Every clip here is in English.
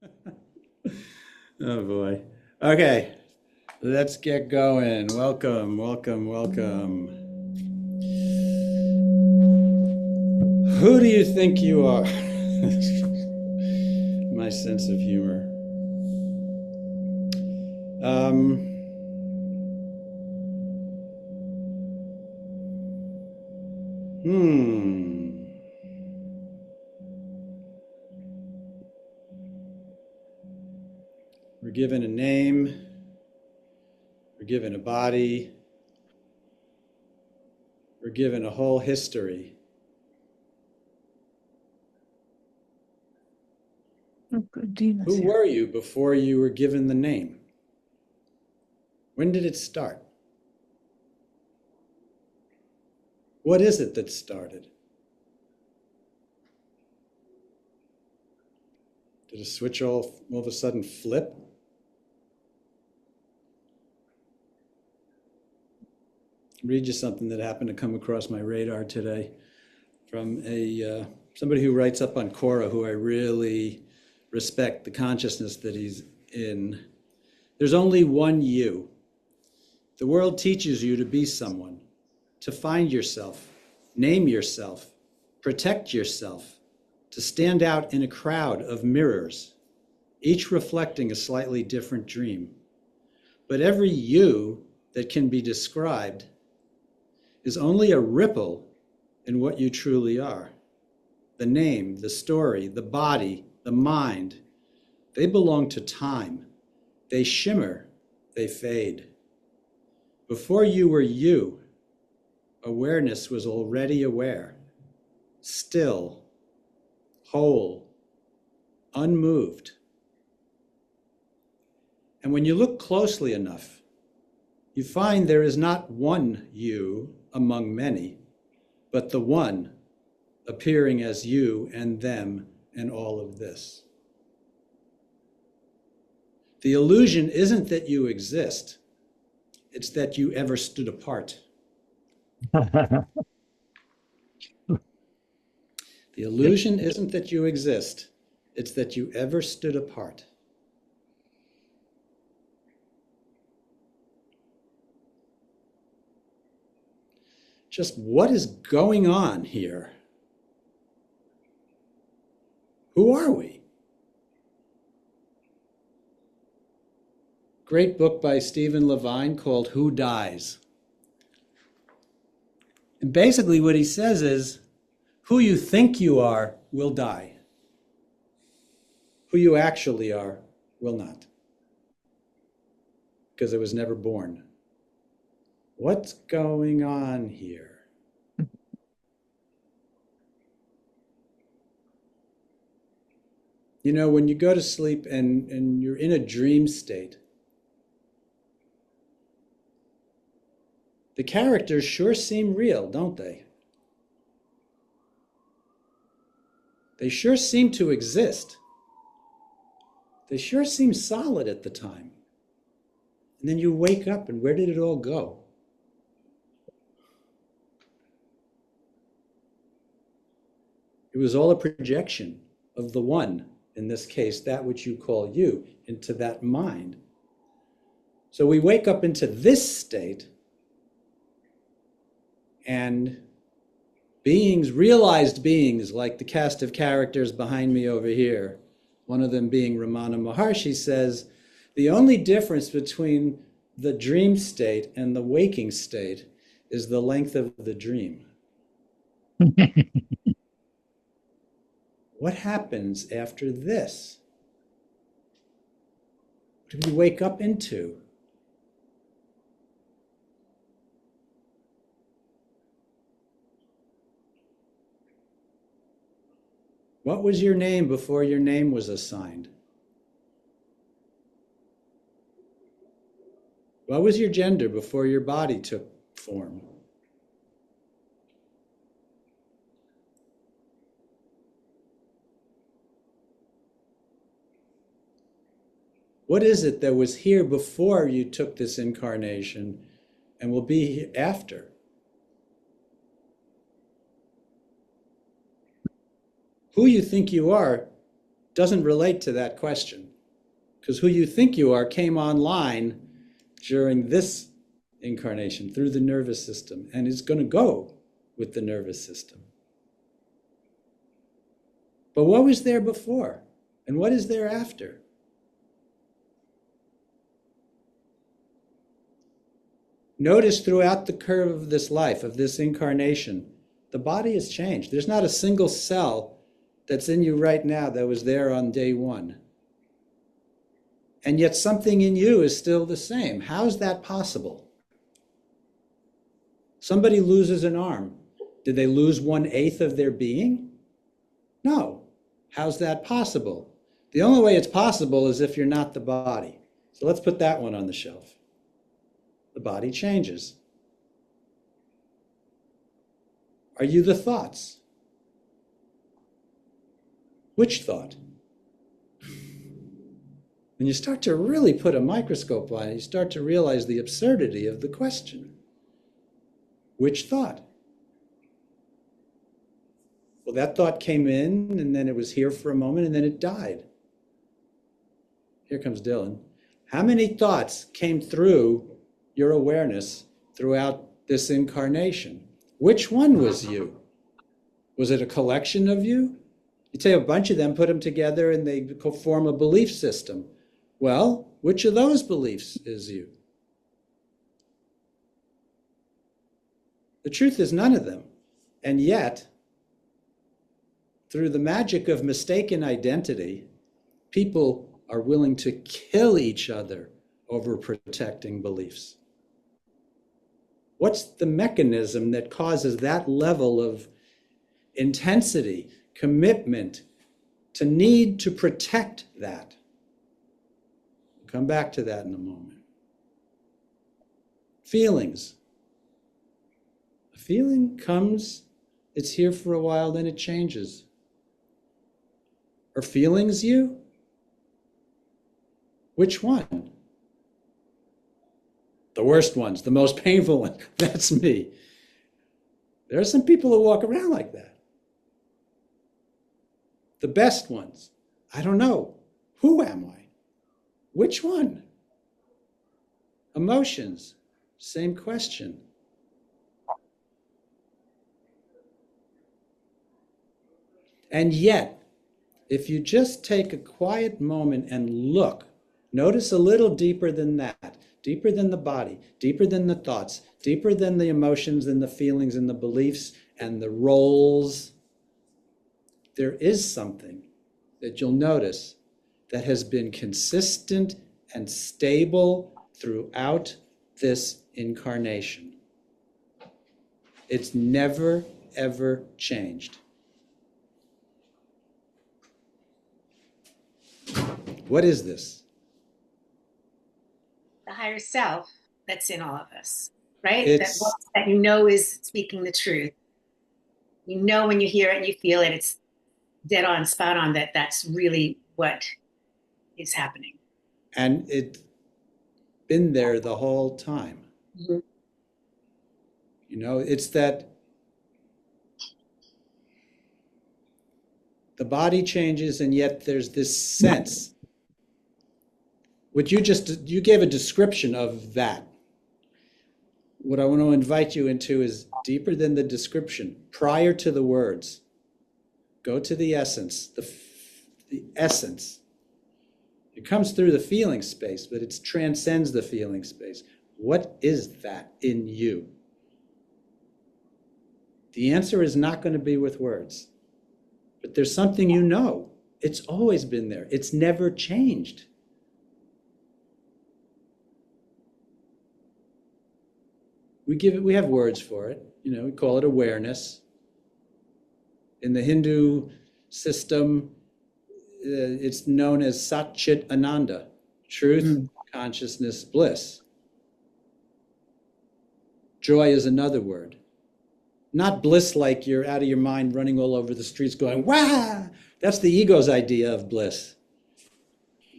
Oh boy. Okay, let's get going. Welcome, welcome, welcome. Who do you think you are? My sense of humor. Um, hmm. We're given a name, we're given a body, we're given a whole history. Who were you before you were given the name? When did it start? What is it that started? Did a switch all of a sudden flip? Read you something that happened to come across my radar today from somebody who writes up on Quora, who I really respect the consciousness that he's in. There's only one you. The world teaches you to be someone, to find yourself, name yourself, protect yourself, to stand out in a crowd of mirrors, each reflecting a slightly different dream. But every you that can be described is only a ripple in what you truly are. The name, the story, the body, the mind, they belong to time. They shimmer, they fade. Before you were you, awareness was already aware, still, whole, unmoved. And when you look closely enough, you find there is not one you among many, but the one appearing as you and them and all of this. The illusion isn't that you exist, it's that you ever stood apart. The illusion isn't that you exist, it's that you ever stood apart. Just what is going on here? Who are we? Great book by Stephen Levine called Who Dies? And basically what he says is, who you think you are will die. Who you actually are will not. Because it was never born. What's going on here? You know, when you go to sleep and you're in a dream state, the characters sure seem real, don't they? They sure seem to exist. They sure seem solid at the time. And then you wake up and where did it all go? It was all a projection of the one, in this case, that which you call you, into that mind. So we wake up into this state and beings, realized beings, like the cast of characters behind me over here, one of them being Ramana Maharshi, says, the only difference between the dream state and the waking state is the length of the dream. What happens after this? What do we wake up into? What was your name before your name was assigned? What was your gender before your body took form? What is it that was here before you took this incarnation and will be here after? Who you think you are doesn't relate to that question, because who you think you are came online during this incarnation through the nervous system and is going to go with the nervous system. But what was there before? And what is there after? Notice throughout the curve of this life, of this incarnation, the body has changed. There's not a single cell that's in you right now that was there on day one. And yet something in you is still the same. How's that possible? Somebody loses an arm. Did they lose 1/8 of their being? No. How's that possible? The only way it's possible is if you're not the body. So let's put that one on the shelf. The body changes. Are you the thoughts? Which thought? When you start to really put a microscope on it, you start to realize the absurdity of the question. Which thought? Well, that thought came in, and then it was here for a moment, and then it died. Here comes Dylan. How many thoughts came through your awareness throughout this incarnation? Which one was you? Was it a collection of you? You take a bunch of them, put them together, and they form a belief system. Well, which of those beliefs is you? The truth is none of them. And yet, through the magic of mistaken identity, people are willing to kill each other over protecting beliefs. What's the mechanism that causes that level of intensity, commitment, to need to protect that? We'll come back to that in a moment. Feelings. A feeling comes, it's here for a while, then it changes. Are feelings you? Which one? The worst ones, the most painful one. That's me. There are some people who walk around like that. The best ones. I don't know. Who am I? Which one? Emotions. Same question. And yet, if you just take a quiet moment and look, notice a little deeper than that, deeper than the body, deeper than the thoughts, deeper than the emotions and the feelings and the beliefs and the roles, there is something that you'll notice that has been consistent and stable throughout this incarnation. It's never, ever changed. What is this? The higher self that's in all of us, right? That you know is speaking the truth. You know when you hear it and you feel it, it's dead on, spot on, that's really what is happening. And it's been there the whole time. Mm-hmm. You know, it's that the body changes and yet there's this sense. What you gave a description of that. What I want to invite you into is deeper than the description, prior to the words. Go to the essence, the essence. It comes through the feeling space, but it transcends the feeling space. What is that in you? The answer is not going to be with words, but there's something you know. It's always been there. It's never changed. We have words for it. You know, we call it awareness. In the Hindu system, it's known as Sat Chit Ananda, truth, consciousness, bliss. Joy is another word. Not bliss like you're out of your mind running all over the streets going, wah! That's the ego's idea of bliss.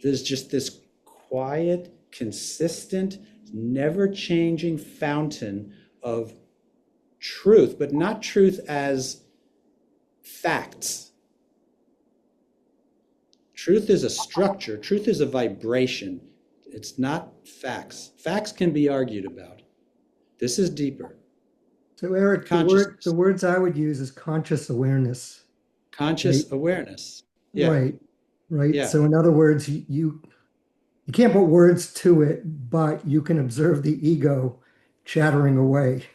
There's just this quiet, consistent, never-changing fountain of truth, but not truth as facts. Truth is a structure. Truth is a vibration. It's not facts. Facts can be argued about. This is deeper. So Eric, the words I would use is conscious awareness. Conscious Right? awareness. Yeah. Right. Yeah. So in other words, you can't put words to it, but you can observe the ego chattering away,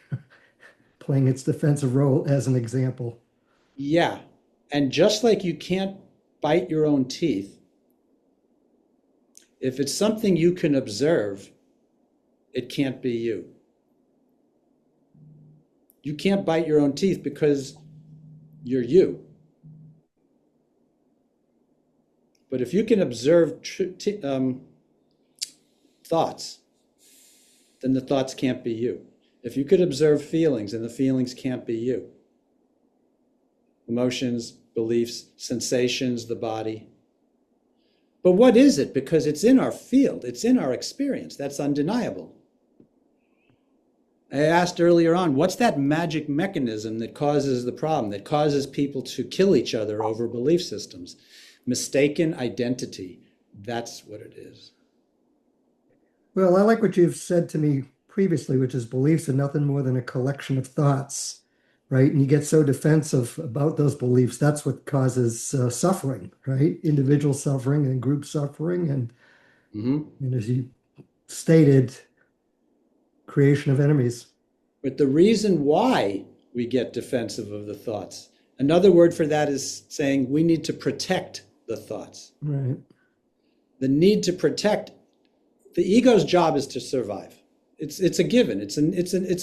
playing its defensive role as an example. Yeah. And just like you can't bite your own teeth, if it's something you can observe, it can't be you. You can't bite your own teeth because you're you. But if you can observe thoughts, then the thoughts can't be you. If you could observe feelings, then the feelings can't be you. Emotions, beliefs, sensations, the body. But what is it? Because it's in our field, it's in our experience. That's undeniable. I asked earlier on, what's that magic mechanism that causes the problem, that causes people to kill each other over belief systems? Mistaken identity. That's what it is. Well, I like what you've said to me previously, which is beliefs are nothing more than a collection of thoughts, right? And you get so defensive about those beliefs. That's what causes suffering, right? Individual suffering and group suffering. And as you stated, creation of enemies. But the reason why we get defensive of the thoughts, another word for that is saying we need to protect the thoughts. Right. The need to protect, the ego's job is to survive. It's a given. It's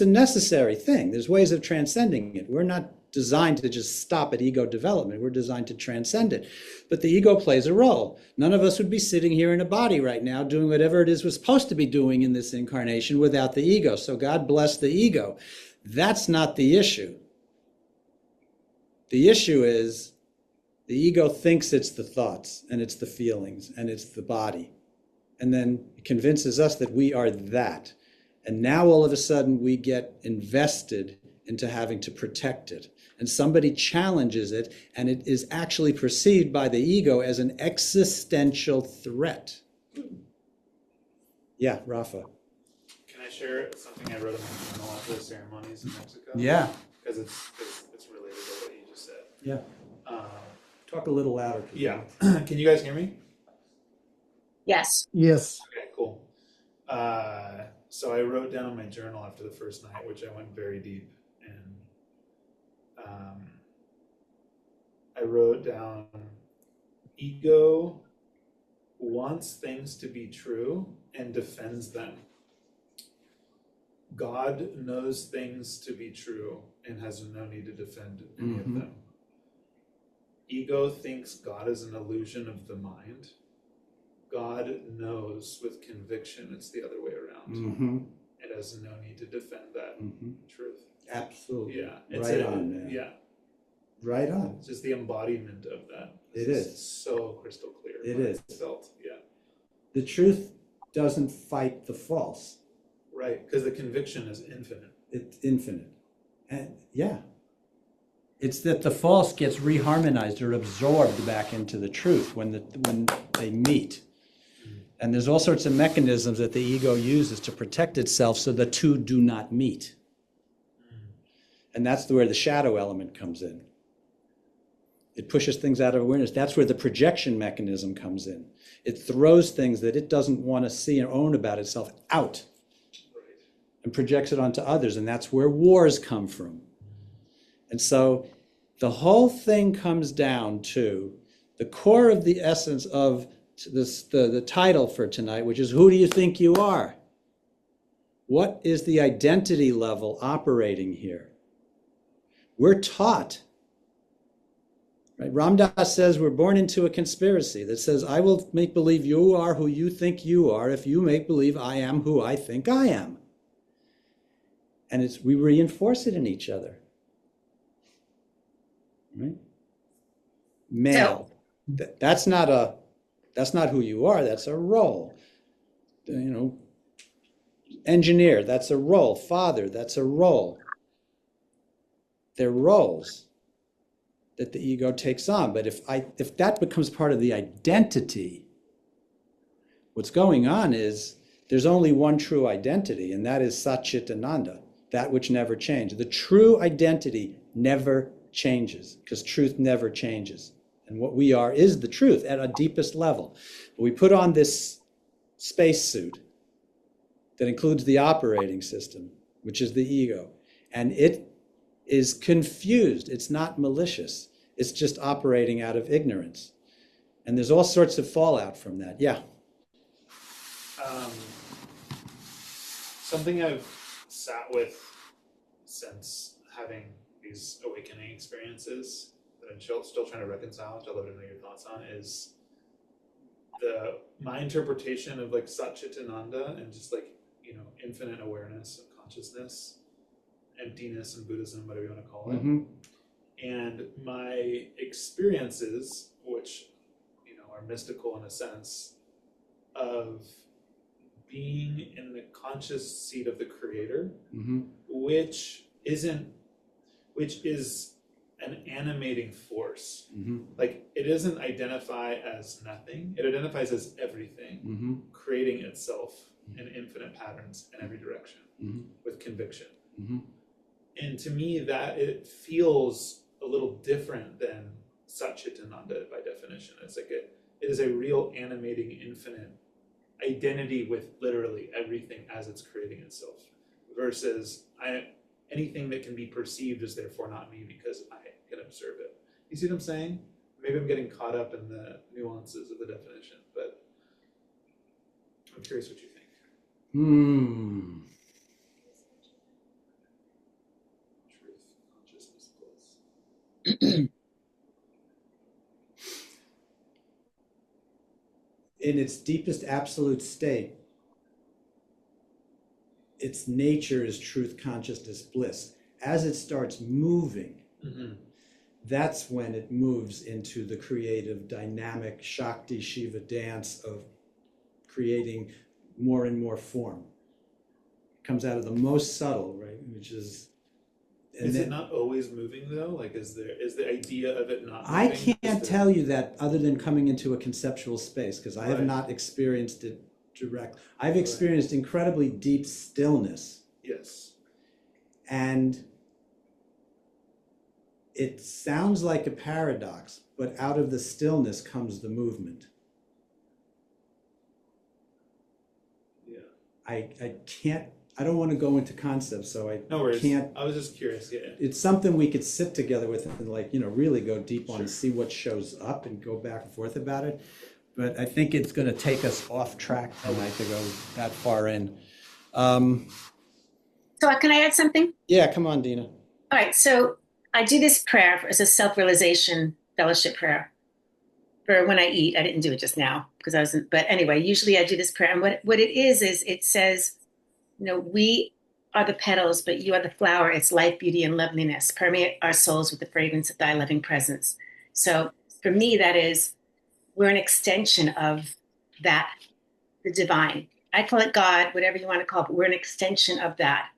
a necessary thing. There's ways of transcending it. We're not designed to just stop at ego development. We're designed to transcend it. But the ego plays a role. None of us would be sitting here in a body right now doing whatever it is we're supposed to be doing in this incarnation without the ego. So God bless the ego. That's not the issue. The issue is the ego thinks it's the thoughts and it's the feelings and it's the body. And then it convinces us that we are that. And now all of a sudden we get invested into having to protect it. And somebody challenges it, and it is actually perceived by the ego as an existential threat. Yeah, Rafa. Can I share something I wrote in my journal after the ceremonies in Mexico? Yeah. Because it's related to what you just said. Yeah. Talk a little louder. Yeah. Can you guys hear me? Yes. Yes. Okay, cool. So I wrote down in my journal after the first night, which I went very deep, and I wrote down, ego wants things to be true and defends them. God knows things to be true and has no need to defend any of them. Ego thinks God is an illusion of the mind. God knows with conviction it's the other way around. It has no need to defend that truth. Absolutely. Yeah. Right on, man. Yeah. Right on. It's just the embodiment of that. It is. So crystal clear. It is. Felt. Yeah. The truth doesn't fight the false. Right. Because the conviction is infinite. It's infinite. And yeah. It's that the false gets reharmonized or absorbed back into the truth when they meet. And there's all sorts of mechanisms that the ego uses to protect itself so the two do not meet. And that's where the shadow element comes in. It pushes things out of awareness. That's where the projection mechanism comes in. It throws things that it doesn't want to see or own about itself out and projects it onto others. And that's where wars come from. And so the whole thing comes down to the core of the essence of this, the title for tonight, which is, who do you think you are? What is the identity level operating here? We're taught, right? Ram Dass says we're born into a conspiracy that says, I will make believe you are who you think you are if you make believe I am who I think I am. And we reinforce it in each other. Right? Male. That's not who you are. That's a role. Engineer, that's a role. Father, that's a role. They're roles. that the ego takes on. But if that becomes part of the identity, what's going on is there's only one true identity, and that is Satchitananda, that which never changes. The true identity never changes because truth never changes. And what we are is the truth at a deepest level. But we put on this spacesuit that includes the operating system, which is the ego, and it is confused. It's not malicious. It's just operating out of ignorance. And there's all sorts of fallout from that. Yeah. Something I've sat with since having these awakening experiences that I'm still trying to reconcile, which I'd love to know your thoughts on, is my interpretation of like Satchitananda and just like, infinite awareness of consciousness, emptiness in Buddhism, whatever you want to call it. Mm-hmm. And my experiences, which, are mystical in a sense, of being in the conscious seat of the creator, Mm-hmm. which is an animating force. Mm-hmm. Like, it doesn't identify as nothing, it identifies as everything, Mm-hmm. creating itself in infinite patterns in every direction, Mm-hmm. with conviction. Mm-hmm. And to me, that it feels a little different than Satchitananda by definition. It's like it is a real animating infinite identity with literally everything as it's creating itself, versus anything that can be perceived is therefore not me because I can observe it. You see what I'm saying? Maybe I'm getting caught up in the nuances of the definition, but I'm curious what you think. Truth, consciousness, bliss. In its deepest absolute state, its nature is truth, consciousness, bliss. As it starts moving, Mm-hmm. that's when it moves into the creative, dynamic Shakti Shiva dance of creating more and more form. It comes out of the most subtle, right? Which is. Is it not always moving though? Like, is the idea of it not moving? I can't tell you that other than coming into a conceptual space, because I have Right. not experienced it direct. I've experienced incredibly deep stillness, Yes. and it sounds like a paradox, but out of the stillness comes the movement. Yeah. I don't want to go into concepts, so I No worries. can't. I was just curious. Yeah. It's something we could sit together with and really go deep on Sure. and see what shows up and go back and forth about it. But I think it's going to take us off track tonight to go that far in. So can I add something? Yeah, come on, Dina. All right. So I do this prayer as a self-realization fellowship prayer for when I eat. I didn't do it just now because I wasn't, but anyway, usually I do this prayer. And what it is it says, we are the petals, but you are the flower. It's life, beauty, and loveliness. Permeate our souls with the fragrance of thy loving presence. So for me, that is, we're an extension of that, the divine. I call it God, whatever you want to call it, but we're an extension of that.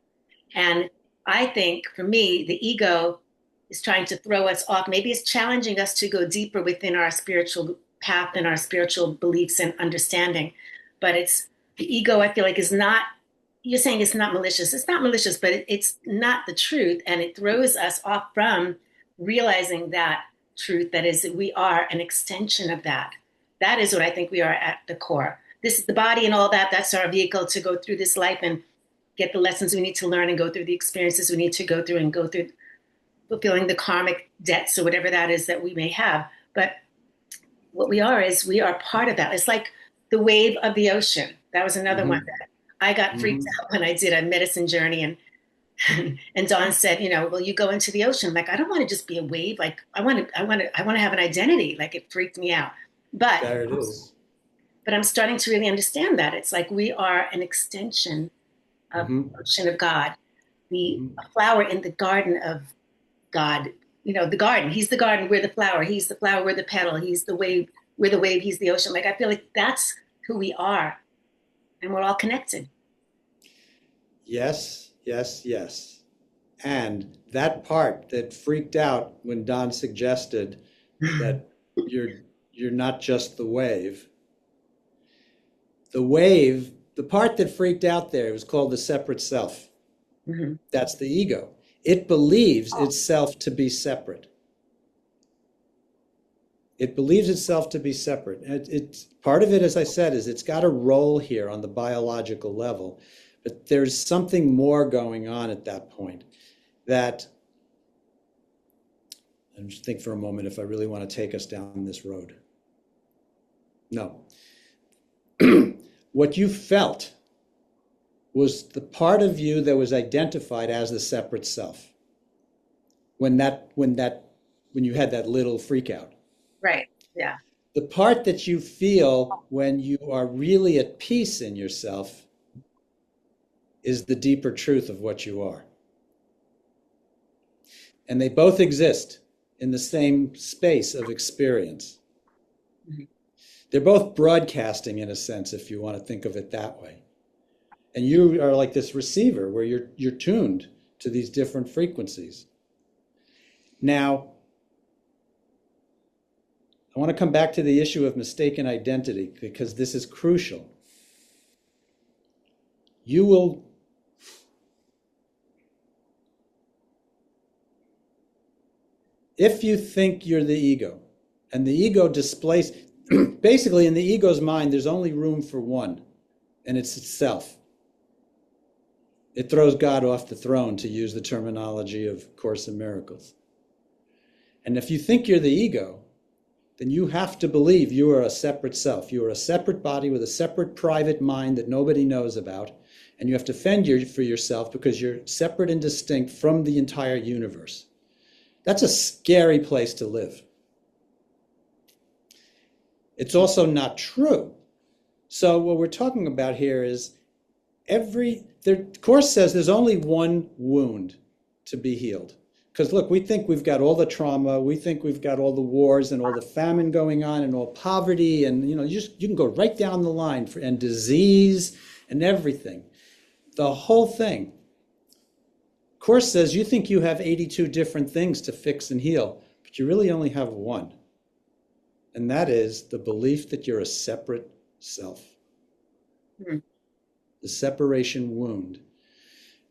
And I think for me, the ego is trying to throw us off. Maybe it's challenging us to go deeper within our spiritual path and our spiritual beliefs and understanding. But it's the ego, I feel like, is not, you're saying it's not malicious. It's not malicious, but it's not the truth. And it throws us off from realizing that truth, that is, we are an extension of that. That is what I think we are at the core. This is the body and all that. That's our vehicle to go through this life and get the lessons we need to learn and go through the experiences we need to go through and go through fulfilling the karmic debts or whatever that is that we may have. But what we are is we are part of that. It's like the wave of the ocean. That was another one that I got freaked out when I did a medicine journey. And Dawn said, well, you go into the ocean. I'm like, I don't want to just be a wave. Like I want to have an identity. Like it freaked me out. But There it is. But I'm starting to really understand that. It's like we are an extension of the ocean of God, a flower in the garden of God. The garden. He's the garden. We're the flower. He's the flower. We're the petal. He's the wave. We're the wave. He's the ocean. Like I feel like that's who we are, and we're all connected. Yes, yes, yes. And that part that freaked out when Don suggested that you're not just the wave. The wave, the part that freaked out there was called the separate self. Mm-hmm. That's the ego. It believes itself to be separate. It believes itself to be separate. It's part of it, as I said, is it's got a role here on the biological level, but there's something more going on at that point that, and just think for a moment if I really want to take us down this road. No. What you felt was the part of you that was identified as the separate self when you had that little freak out. Right. Yeah. The part that you feel when you are really at peace in yourself is the deeper truth of what you are. And they both exist in the same space of experience. Mm-hmm. They're both broadcasting in a sense, if you want to think of it that way. And you are like this receiver where you're tuned to these different frequencies. Now, I want to come back to the issue of mistaken identity because this is crucial. You will if you think you're the ego, and the ego displays, basically in the ego's mind, there's only room for one, and it's itself. It throws God off the throne, to use the terminology of Course in Miracles. And if you think you're the ego, then you have to believe you are a separate self. You are a separate body with a separate private mind that nobody knows about, and you have to fend for yourself because you're separate and distinct from the entire universe. That's a scary place to live. It's also not true. So what we're talking about here is the Course says there's only one wound to be healed. Because look, we think we've got all the trauma, we think we've got all the wars and all the famine going on and all poverty, and you can go right down the line and disease and everything. The whole thing. Course says you think you have 82 different things to fix and heal, but you really only have one. And that is the belief that you're a separate self. Mm-hmm. The separation wound.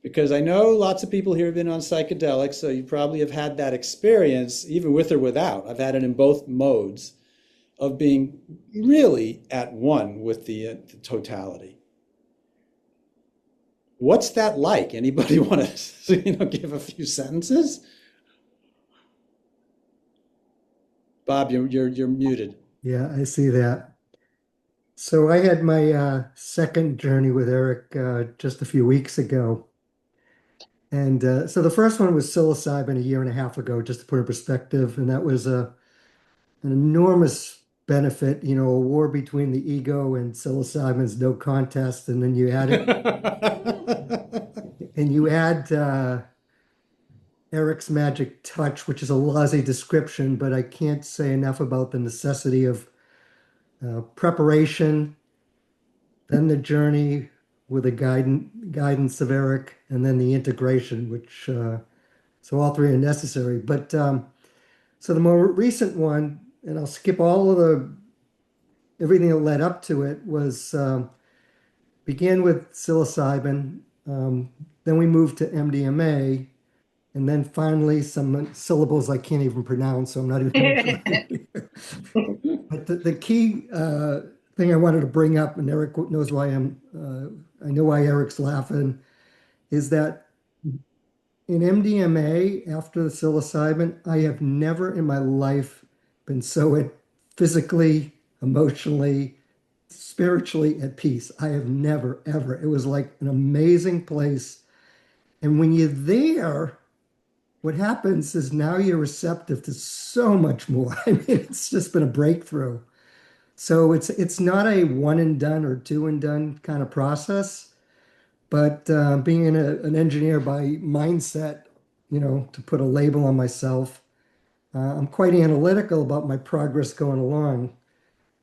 Because I know lots of people here have been on psychedelics, so you probably have had that experience, even with or without. I've had it in both modes of being really at one with the totality. What's that like? Anybody want to give a few sentences? Bob, you're muted. Yeah, I see that. So I had my second journey with Eric just a few weeks ago. And so the first one was psilocybin a year and a half ago, just to put in perspective. And that was an enormous benefit, a war between the ego and psilocybin's no contest. And then you add it, and you add Eric's magic touch, which is a lousy description, but I can't say enough about the necessity of preparation, then the journey with the guidance of Eric, and then the integration, which so all three are necessary. But so the more recent one, and I'll skip all of everything that led up to it, was began with psilocybin, then we moved to MDMA, and then finally some syllables I can't even pronounce, so I'm not even going to try. But the key thing I wanted to bring up, and Eric knows why I know why Eric's laughing, is that in MDMA, after the psilocybin, I have never in my life been so physically, emotionally, spiritually at peace. I have never, ever. It was like an amazing place. And when you're there, what happens is now you're receptive to so much more. I mean, it's just been a breakthrough. So it's not a one and done or two and done kind of process, but being an engineer by mindset, to put a label on myself, I'm quite analytical about my progress going along.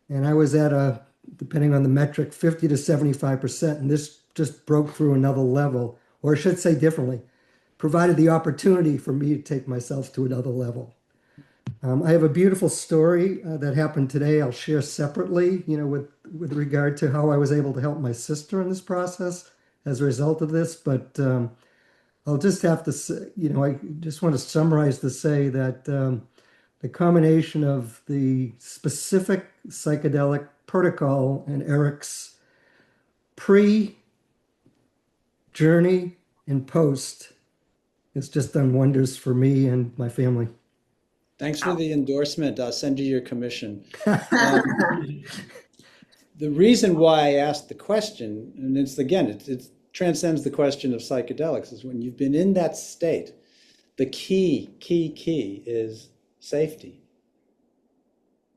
And I was at depending on the metric, 50 to 75%, and this just broke through another level, or I should say differently. provided the opportunity for me to take myself to another level. I have a beautiful story that happened today. I'll share separately, with regard to how I was able to help my sister in this process as a result of this. But I'll just have to say, I just want to summarize to say that the combination of the specific psychedelic protocol and Eric's pre-journey and post has just done wonders for me and my family. Thanks for the endorsement. I'll send you your commission. The reason why I asked the question, and it transcends the question of psychedelics, is when you've been in that state, the key is safety.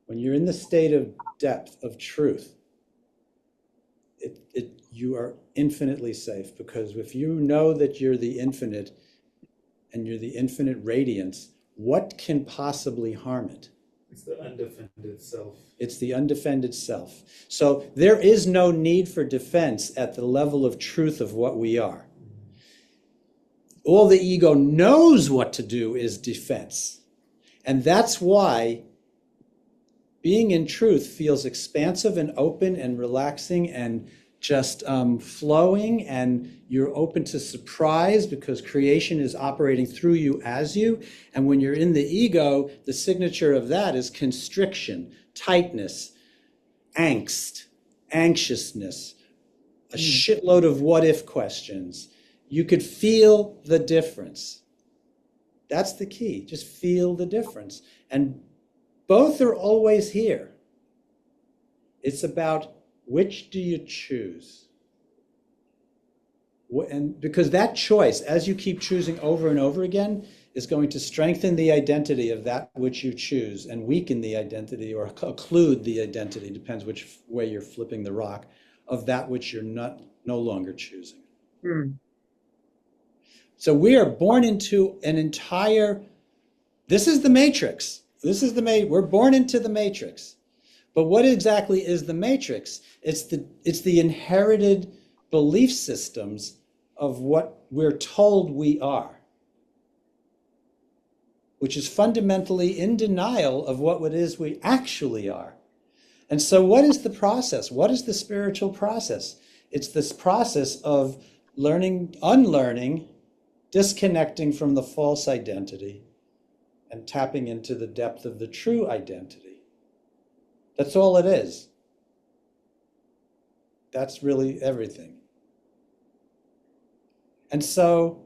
When you're in the state of depth, of truth, you are infinitely safe, because if you know that you're the infinite and you're the infinite radiance, what can possibly harm it? It's the undefended self. It's the undefended self. So there is no need for defense at the level of truth of what we are. All the ego knows what to do is defense. And that's why being in truth feels expansive and open and relaxing and just flowing, and you're open to surprise because creation is operating through you as you. And when you're in the ego, the signature of that is constriction, tightness, angst, anxiousness, a shitload of what if questions. You could feel the difference. That's the key. Just feel the difference. And both are always here. It's about which do you choose? And because that choice, as you keep choosing over and over again, is going to strengthen the identity of that which you choose and weaken the identity, or occlude the identity, depends which way you're flipping the rock, of that which you're no longer choosing. So we are born into an entire, this is the matrix. We're born into the matrix. But what exactly is the matrix? It's the inherited belief systems of what we're told we are, which is fundamentally in denial of what it is we actually are. And so what is the process? What is the spiritual process? It's this process of learning, unlearning, disconnecting from the false identity, and tapping into the depth of the true identity. That's all it is. That's really everything. And so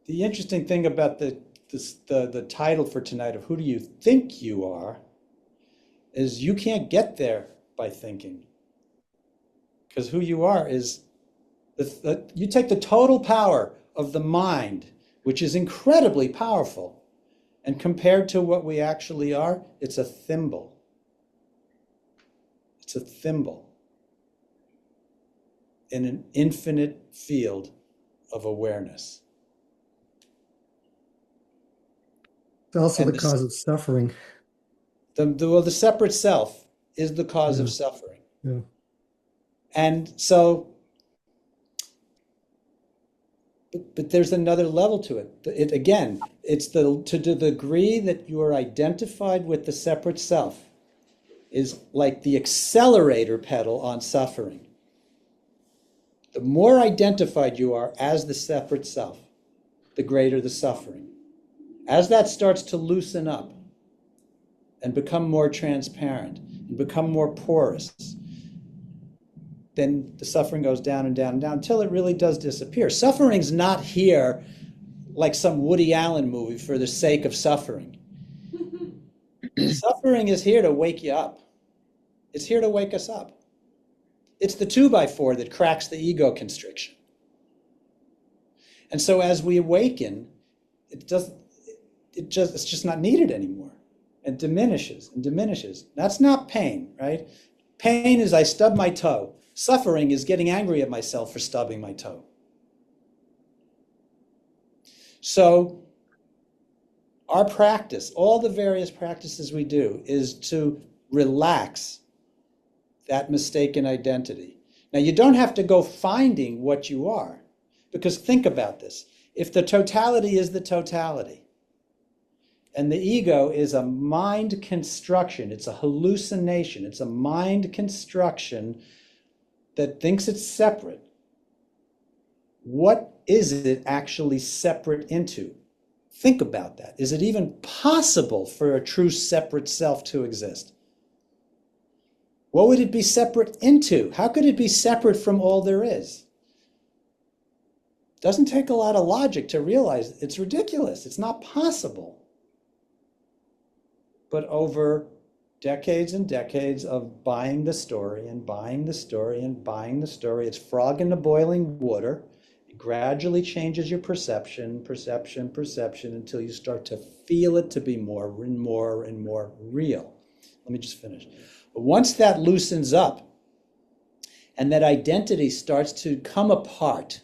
the interesting thing about the title for tonight of Who Do You Think You Are is you can't get there by thinking. Because who you are is, you take the total power of the mind, which is incredibly powerful, and compared to what we actually are, it's a thimble. It's a thimble in an infinite field of awareness. It's also the cause of suffering. The separate self is the cause of suffering. Yeah. And so, but there's another level to it. It's to the degree that you are identified with the separate self is like the accelerator pedal on suffering. The more identified you are as the separate self, the greater the suffering. As that starts to loosen up and become more transparent and become more porous, then the suffering goes down and down and down until it really does disappear. Suffering's not here like some Woody Allen movie for the sake of suffering. Suffering is here to wake you up. It's here to wake us up. It's the 2x4 that cracks the ego constriction. And so as we awaken, it's just not needed anymore. It diminishes and diminishes. That's not pain, right? Pain is I stub my toe. Suffering is getting angry at myself for stubbing my toe. So our practice, all the various practices we do, is to relax that mistaken identity. Now, you don't have to go finding what you are. Because think about this. If the totality is the totality, and the ego is a mind construction, it's a hallucination, it's a mind construction that thinks it's separate, what is it actually separate into? Think about that. Is it even possible for a true separate self to exist? What would it be separate into? How could it be separate from all there is? Doesn't take a lot of logic to realize it's ridiculous. It's not possible. But over decades and decades of buying the story and buying the story and buying the story, it's frog in the boiling water. It gradually changes your perception until you start to feel it to be more and more and more real. Let me just finish. But once that loosens up and that identity starts to come apart,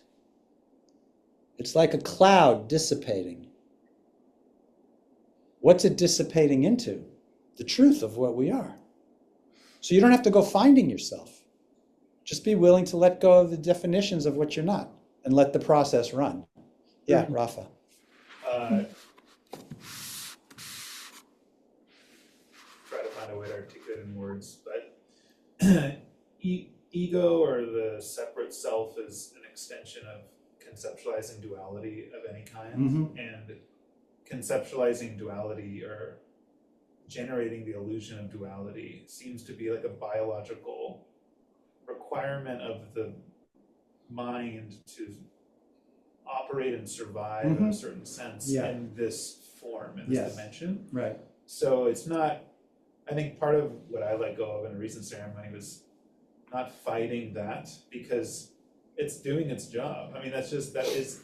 it's like a cloud dissipating. What's it dissipating into? The truth of what we are. So you don't have to go finding yourself. Just be willing to let go of the definitions of what you're not and let the process run. Yeah, Rafa. Try to find a way to articulate in words, but ego or the separate self is an extension of conceptualizing duality of any kind, and conceptualizing duality or generating the illusion of duality seems to be like a biological requirement of the mind to operate and survive in a certain sense in this form, in this dimension. Right. So it's not, I think part of what I let go of in a recent ceremony was not fighting that, because it's doing its job. I mean, that is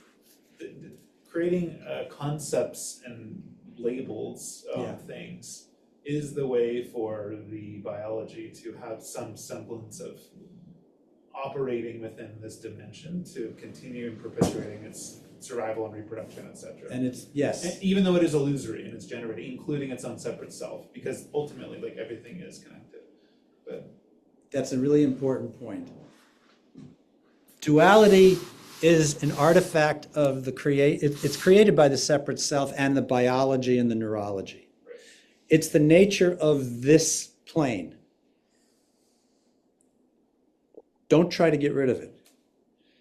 creating concepts and labels of things is the way for the biology to have some semblance of operating within this dimension to continue perpetuating its survival and reproduction, etc. And it's, yes. And even though it is illusory and it's generating, including its own separate self, because ultimately, like, everything is connected. But that's a really important point. Duality is an artifact of the it's created by the separate self and the biology and the neurology. Right. It's the nature of this plane. Don't try to get rid of it.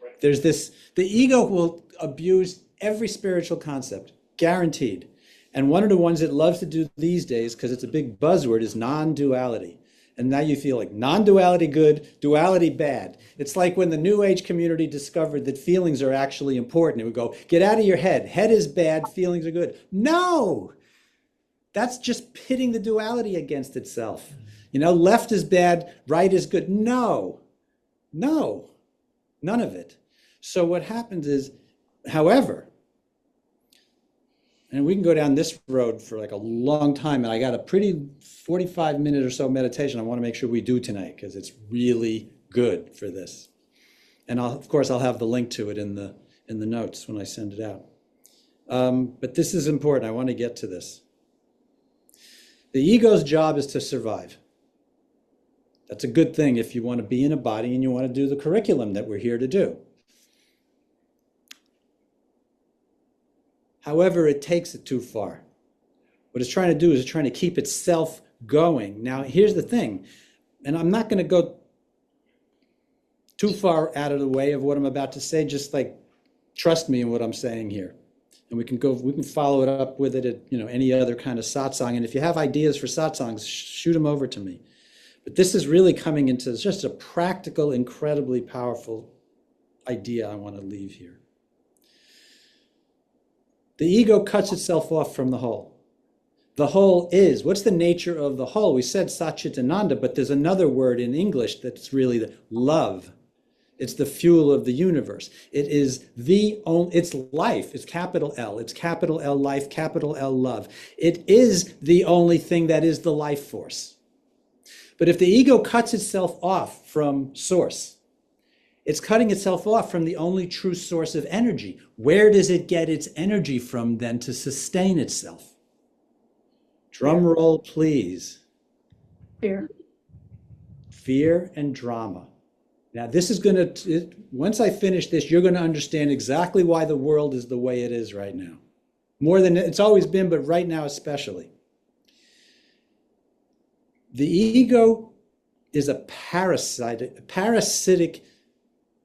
Right. There's this, the ego will abuse every spiritual concept, guaranteed. And one of the ones it loves to do these days, because it's a big buzzword, is non-duality. And now you feel like non-duality good, duality bad. It's like when the New Age community discovered that feelings are actually important. It would go, get out of your head. Head is bad, feelings are good. No! That's just pitting the duality against itself. You know, left is bad, right is good. No, none of it. So what happens is, however, and we can go down this road for like a long time, and I got a pretty 45-minute or so meditation I want to make sure we do tonight, because it's really good for this. And of course I'll have the link to it in the notes when I send it out. But this is important. I want to get to this. The ego's job is to survive. That's a good thing if you want to be in a body and you want to do the curriculum that we're here to do. However, it takes it too far. What it's trying to do is it's trying to keep itself going. Now, here's the thing, and I'm not going to go too far out of the way of what I'm about to say, just like trust me in what I'm saying here. And we can follow it up with it at, any other kind of satsang. And if you have ideas for satsangs, shoot them over to me. But this is really coming into just a practical, incredibly powerful idea I want to leave here. The ego cuts itself off from the whole. The whole is, what's the nature of the whole? We said Satchitananda, but there's another word in English that's really the love. It's the fuel of the universe. It is it's life. It's capital L. It's capital L life, capital L love. It is the only thing that is the life force. But if the ego cuts itself off from source, it's cutting itself off from the only true source of energy. Where does it get its energy from then to sustain itself? Drum roll, please. Fear. Fear and drama. Now, this is going to, once I finish this, you're going to understand exactly why the world is the way it is right now. More than it's always been, but right now especially. The ego is a parasitic,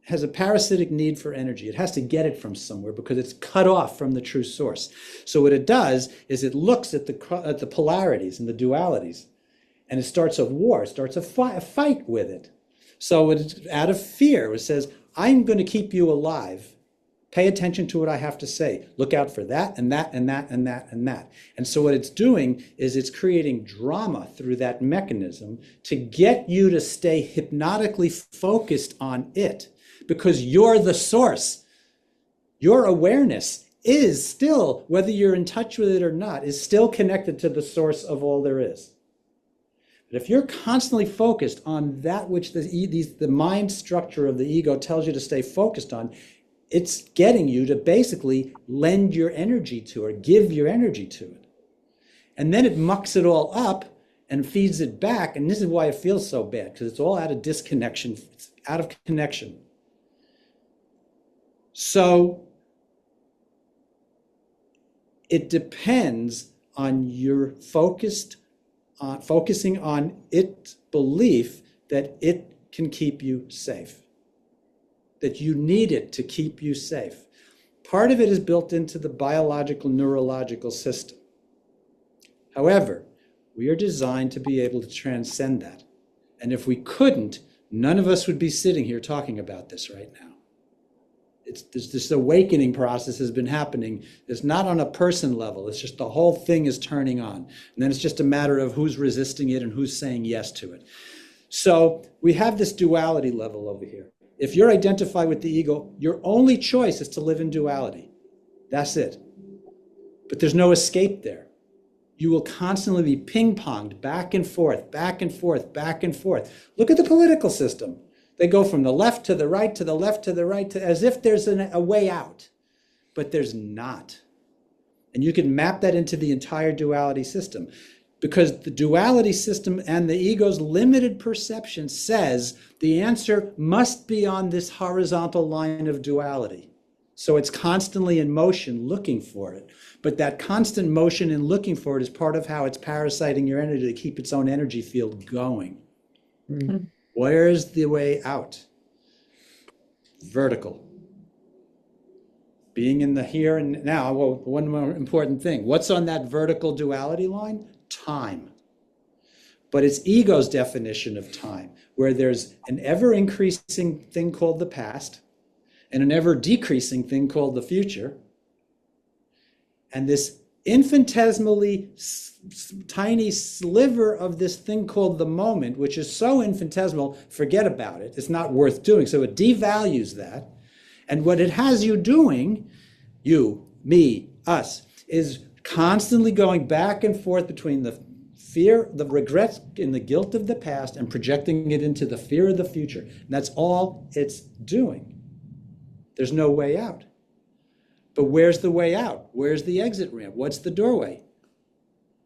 has a parasitic need for energy. It has to get it from somewhere because it's cut off from the true source. So what it does is it looks at the polarities and the dualities, and it starts a war, it starts a fight with it. So it's out of fear, it says, I'm going to keep you alive. Pay attention to what I have to say. Look out for that and that and that and that and that. And so what it's doing is it's creating drama through that mechanism to get you to stay hypnotically focused on it, because you're the source. Your awareness is still, whether you're in touch with it or not, is still connected to the source of all there is. But if you're constantly focused on that which the mind structure of the ego tells you to stay focused on, it's getting you to basically lend your energy to or give your energy to it. And then it mucks it all up and feeds it back. And this is why it feels so bad, because it's all out of disconnection. It's out of connection. So it depends on your focusing on its belief that it can keep you safe, that you need it to keep you safe. Part of it is built into the biological, neurological system. However, we are designed to be able to transcend that. And if we couldn't, none of us would be sitting here talking about this right now. This awakening process has been happening. It's not on a person level. It's just the whole thing is turning on. And then it's just a matter of who's resisting it and who's saying yes to it. So we have this duality level over here. If you're identified with the ego, your only choice is to live in duality. That's it. But there's no escape there. You will constantly be ping-ponged back and forth, back and forth, back and forth. Look at the political system. They go from the left to the right, to the left to the right, as if there's a way out. But there's not. And you can map that into the entire duality system, because the duality system and the ego's limited perception says the answer must be on this horizontal line of duality. So it's constantly in motion looking for it. But that constant motion and looking for it is part of how it's parasiting your energy to keep its own energy field going. Mm-hmm. Where's the way out? Vertical. Being in the here and now. Well, one more important thing. What's on that vertical duality line? Time. But it's ego's definition of time, where there's an ever-increasing thing called the past and an ever-decreasing thing called the future. And this infinitesimally tiny sliver of this thing called the moment, which is so infinitesimal, forget about it. It's not worth doing. So it devalues that. And what it has you doing, you, me, us, is constantly going back and forth between the fear, the regret, and the guilt of the past and projecting it into the fear of the future. And that's all it's doing. There's no way out. But where's the way out? Where's the exit ramp? What's the doorway?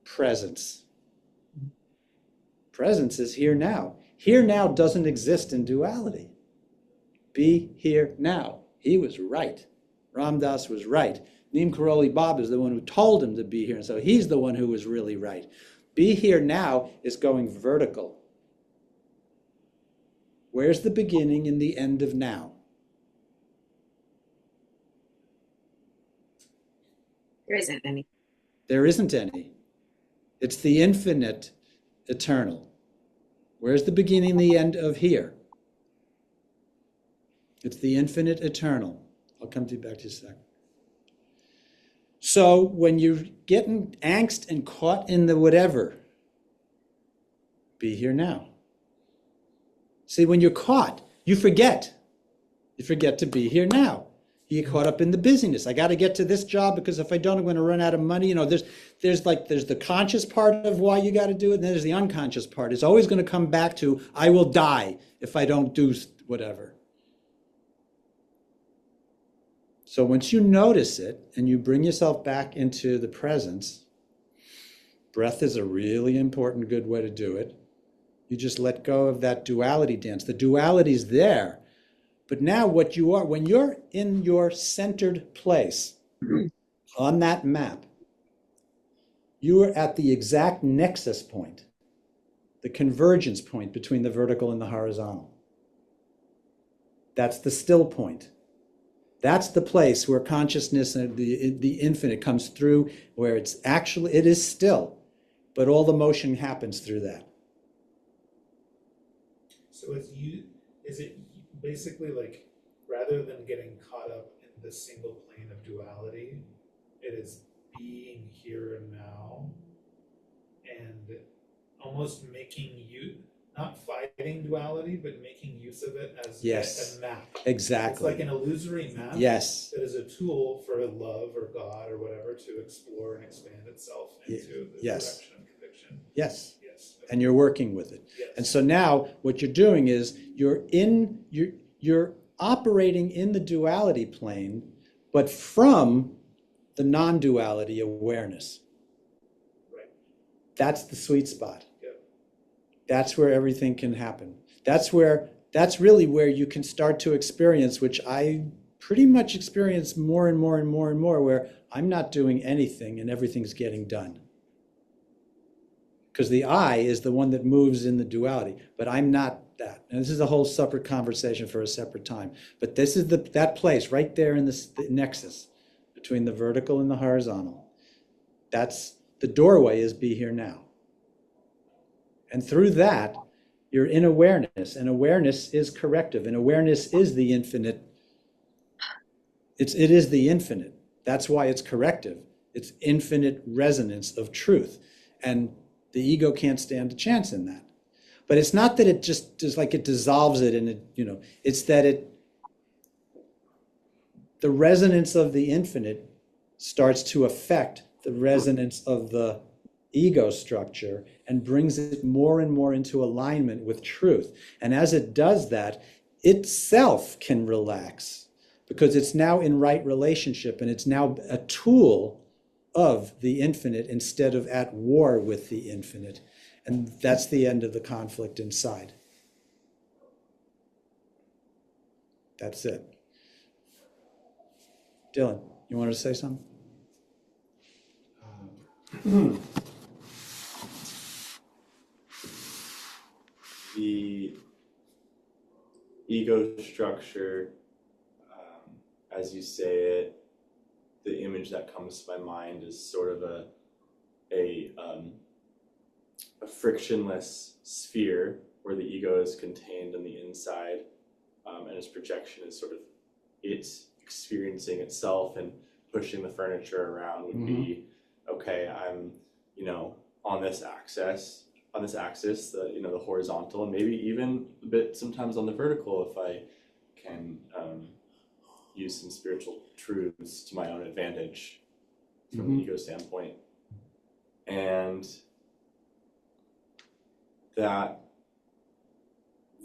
Presence. Presence is here now. Here now doesn't exist in duality. Be here now. He was right. Ram Dass was right. Neem Karoli Baba is the one who told him to be here. And so he's the one who was really right. Be here now is going vertical. Where's the beginning and the end of now? There isn't any. There isn't any. It's the infinite, eternal. Where's the beginning and the end of here? It's the infinite, eternal. I'll come to you back to you in a second. So when you're getting angst and caught in the whatever, be here now. See, when you're caught, you forget. You forget to be here now. You get caught up in the busyness. I got to get to this job because if I don't, I'm going to run out of money. You know, there's the conscious part of why you got to do it, and then there's the unconscious part. It's always going to come back to, I will die if I don't do whatever. So once you notice it and you bring yourself back into the presence, breath is a really important, good way to do it. You just let go of that duality dance. The duality's there. But now what you are, when you're in your centered place on that map, you are at the exact nexus point, the convergence point between the vertical and the horizontal. That's the still point. That's the place where consciousness and the infinite comes through, where it is still, but all the motion happens through that. So is it basically like, rather than getting caught up in the single plane of duality, it is being here and now and almost making you, not fighting duality, but making use of it as a map. Exactly. It's like an illusory map. Yes. That is a tool for love or God or whatever to explore and expand itself into the direction of conviction. Yes. Yes. And you're working with it. Yes. And so now what you're doing is you're operating in the duality plane, but from the non-duality awareness. Right. That's the sweet spot. Yeah. That's where everything can happen. That's really where you can start to experience, which I pretty much experience more and more and more and more, where I'm not doing anything and everything's getting done. Because the I is the one that moves in the duality, but I'm not that. And this is a whole separate conversation for a separate time. But this is that place right there in the nexus between the vertical and the horizontal. That's the doorway, is be here now. And through that, you're in awareness, and awareness is corrective, and awareness is the infinite. It is the infinite. That's why it's corrective. It's infinite resonance of truth. And the ego can't stand a chance in that. But it's not that it just is like it dissolves it and it, it's that the resonance of the infinite starts to affect the resonance of the ego structure and brings it more and more into alignment with truth. And as it does that, itself can relax because it's now in right relationship and it's now a tool of the infinite instead of at war with the infinite. And that's the end of the conflict inside. That's it. Dylan, you wanted to say something? The ego structure, as you say it, the image that comes to my mind is sort of a frictionless sphere where the ego is contained on the inside, and its projection is sort of it experiencing itself and pushing the furniture around would be, okay, I'm, on this axis, the horizontal, and maybe even a bit sometimes on the vertical if I can use some spiritual truths to my own advantage from the ego standpoint. And that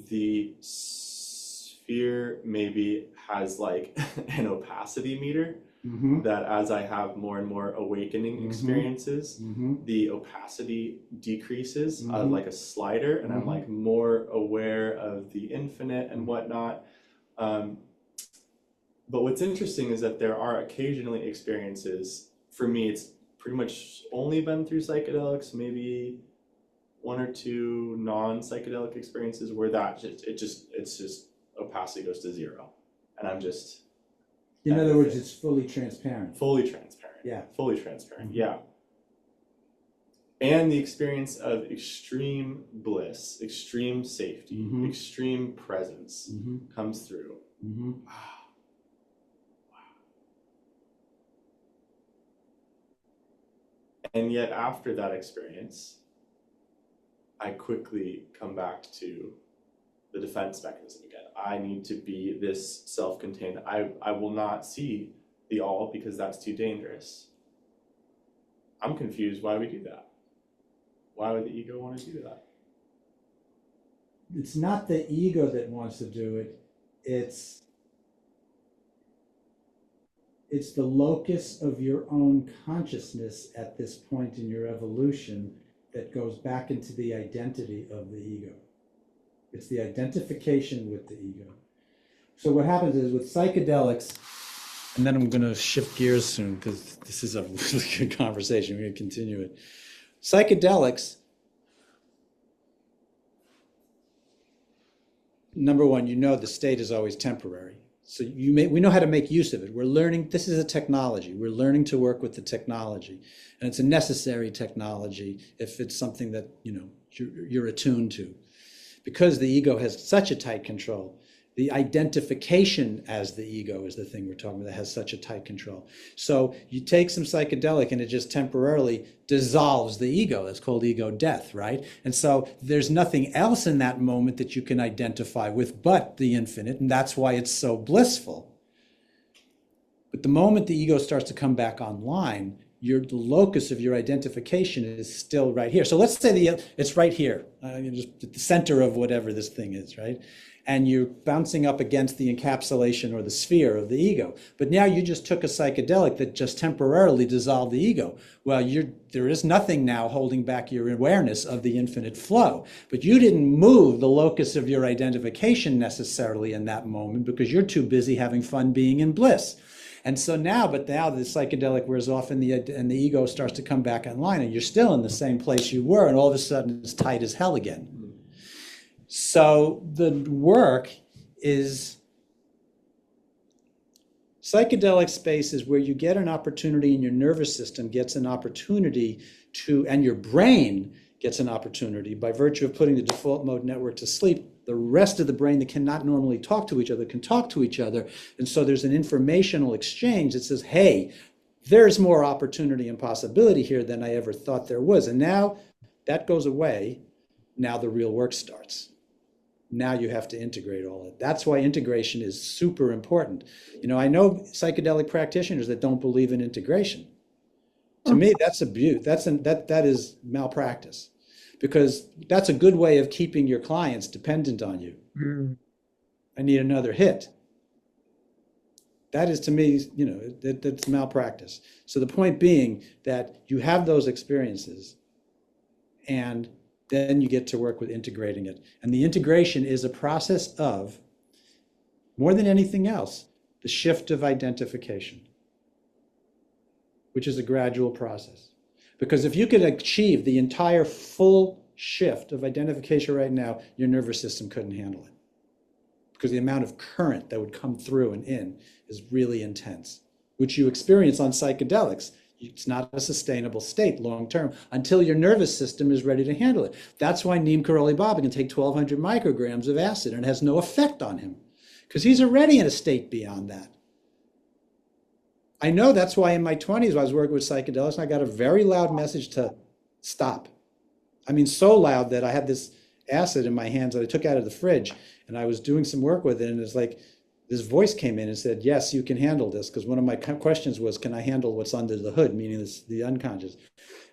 the sphere maybe has like an opacity meter, that as I have more and more awakening experiences, the opacity decreases like a slider, and I'm like more aware of the infinite and whatnot. But what's interesting is that there are occasionally experiences, for me it's pretty much only been through psychedelics, maybe one or two non-psychedelic experiences where it's just opacity goes to zero, and I'm just in other words, it's fully transparent. Fully transparent. Yeah. Fully transparent. Yeah. And the experience of extreme bliss, extreme safety, extreme presence comes through. Wow. And yet after that experience, I quickly come back to the defense mechanism again. I need to be this self-contained. I will not see the all because that's too dangerous. I'm confused why we do that. Why would the ego want to do that? It's not the ego that wants to do it. It's the locus of your own consciousness at this point in your evolution that goes back into the identity of the ego. It's the identification with the ego. So what happens is with psychedelics, and then I'm going to shift gears soon because this is a really good conversation. We're going to continue it. Psychedelics, number one, you know the state is always temporary. So we know how to make use of it. We're learning, this is a technology. We're learning to work with the technology. And it's a necessary technology if it's something that, you're attuned to. Because the ego has such a tight control, the identification as the ego is the thing we're talking about that has such a tight control. So you take some psychedelic and it just temporarily dissolves the ego. That's called ego death, right? And so there's nothing else in that moment that you can identify with but the infinite, and that's why it's so blissful. But the moment the ego starts to come back online, the locus of your identification is still right here. So let's say it's right here, just at the center of whatever this thing is, right? And you're bouncing up against the encapsulation or the sphere of the ego. But now you just took a psychedelic that just temporarily dissolved the ego. Well, there is nothing now holding back your awareness of the infinite flow. But you didn't move the locus of your identification necessarily in that moment because you're too busy having fun being in bliss. And so now the psychedelic wears off and the ego starts to come back online and you're still in the same place you were and all of a sudden it's tight as hell again. So the work is psychedelic space is where you get an opportunity and your nervous system gets an opportunity and your brain gets an opportunity by virtue of putting the default mode network to sleep. The rest of the brain that cannot normally talk to each other can talk to each other. And so there's an informational exchange that says, hey, there's more opportunity and possibility here than I ever thought there was. And now that goes away. Now the real work starts. Now you have to integrate all of it. That's why integration is super important. I know psychedelic practitioners that don't believe in integration. To me, that's abuse. That is malpractice, because that's a good way of keeping your clients dependent on you. I need another hit. That is, to me, that's malpractice. So the point being that you have those experiences and then you get to work with integrating it. And the integration is a process of, more than anything else, the shift of identification, which is a gradual process. Because if you could achieve the entire full shift of identification right now, your nervous system couldn't handle it. Because the amount of current that would come through and in is really intense, which you experience on psychedelics. It's not a sustainable state long term until your nervous system is ready to handle it. That's why Neem Karoli Baba can take 1,200 micrograms of acid and it has no effect on him, because he's already in a state beyond that. I know that's why in my 20s I was working with psychedelics and I got a very loud message to stop. I mean, so loud that I had this acid in my hands that I took out of the fridge and I was doing some work with it, and it's like this voice came in and said, yes, you can handle this. Because one of my questions was, can I handle what's under the hood, meaning the unconscious?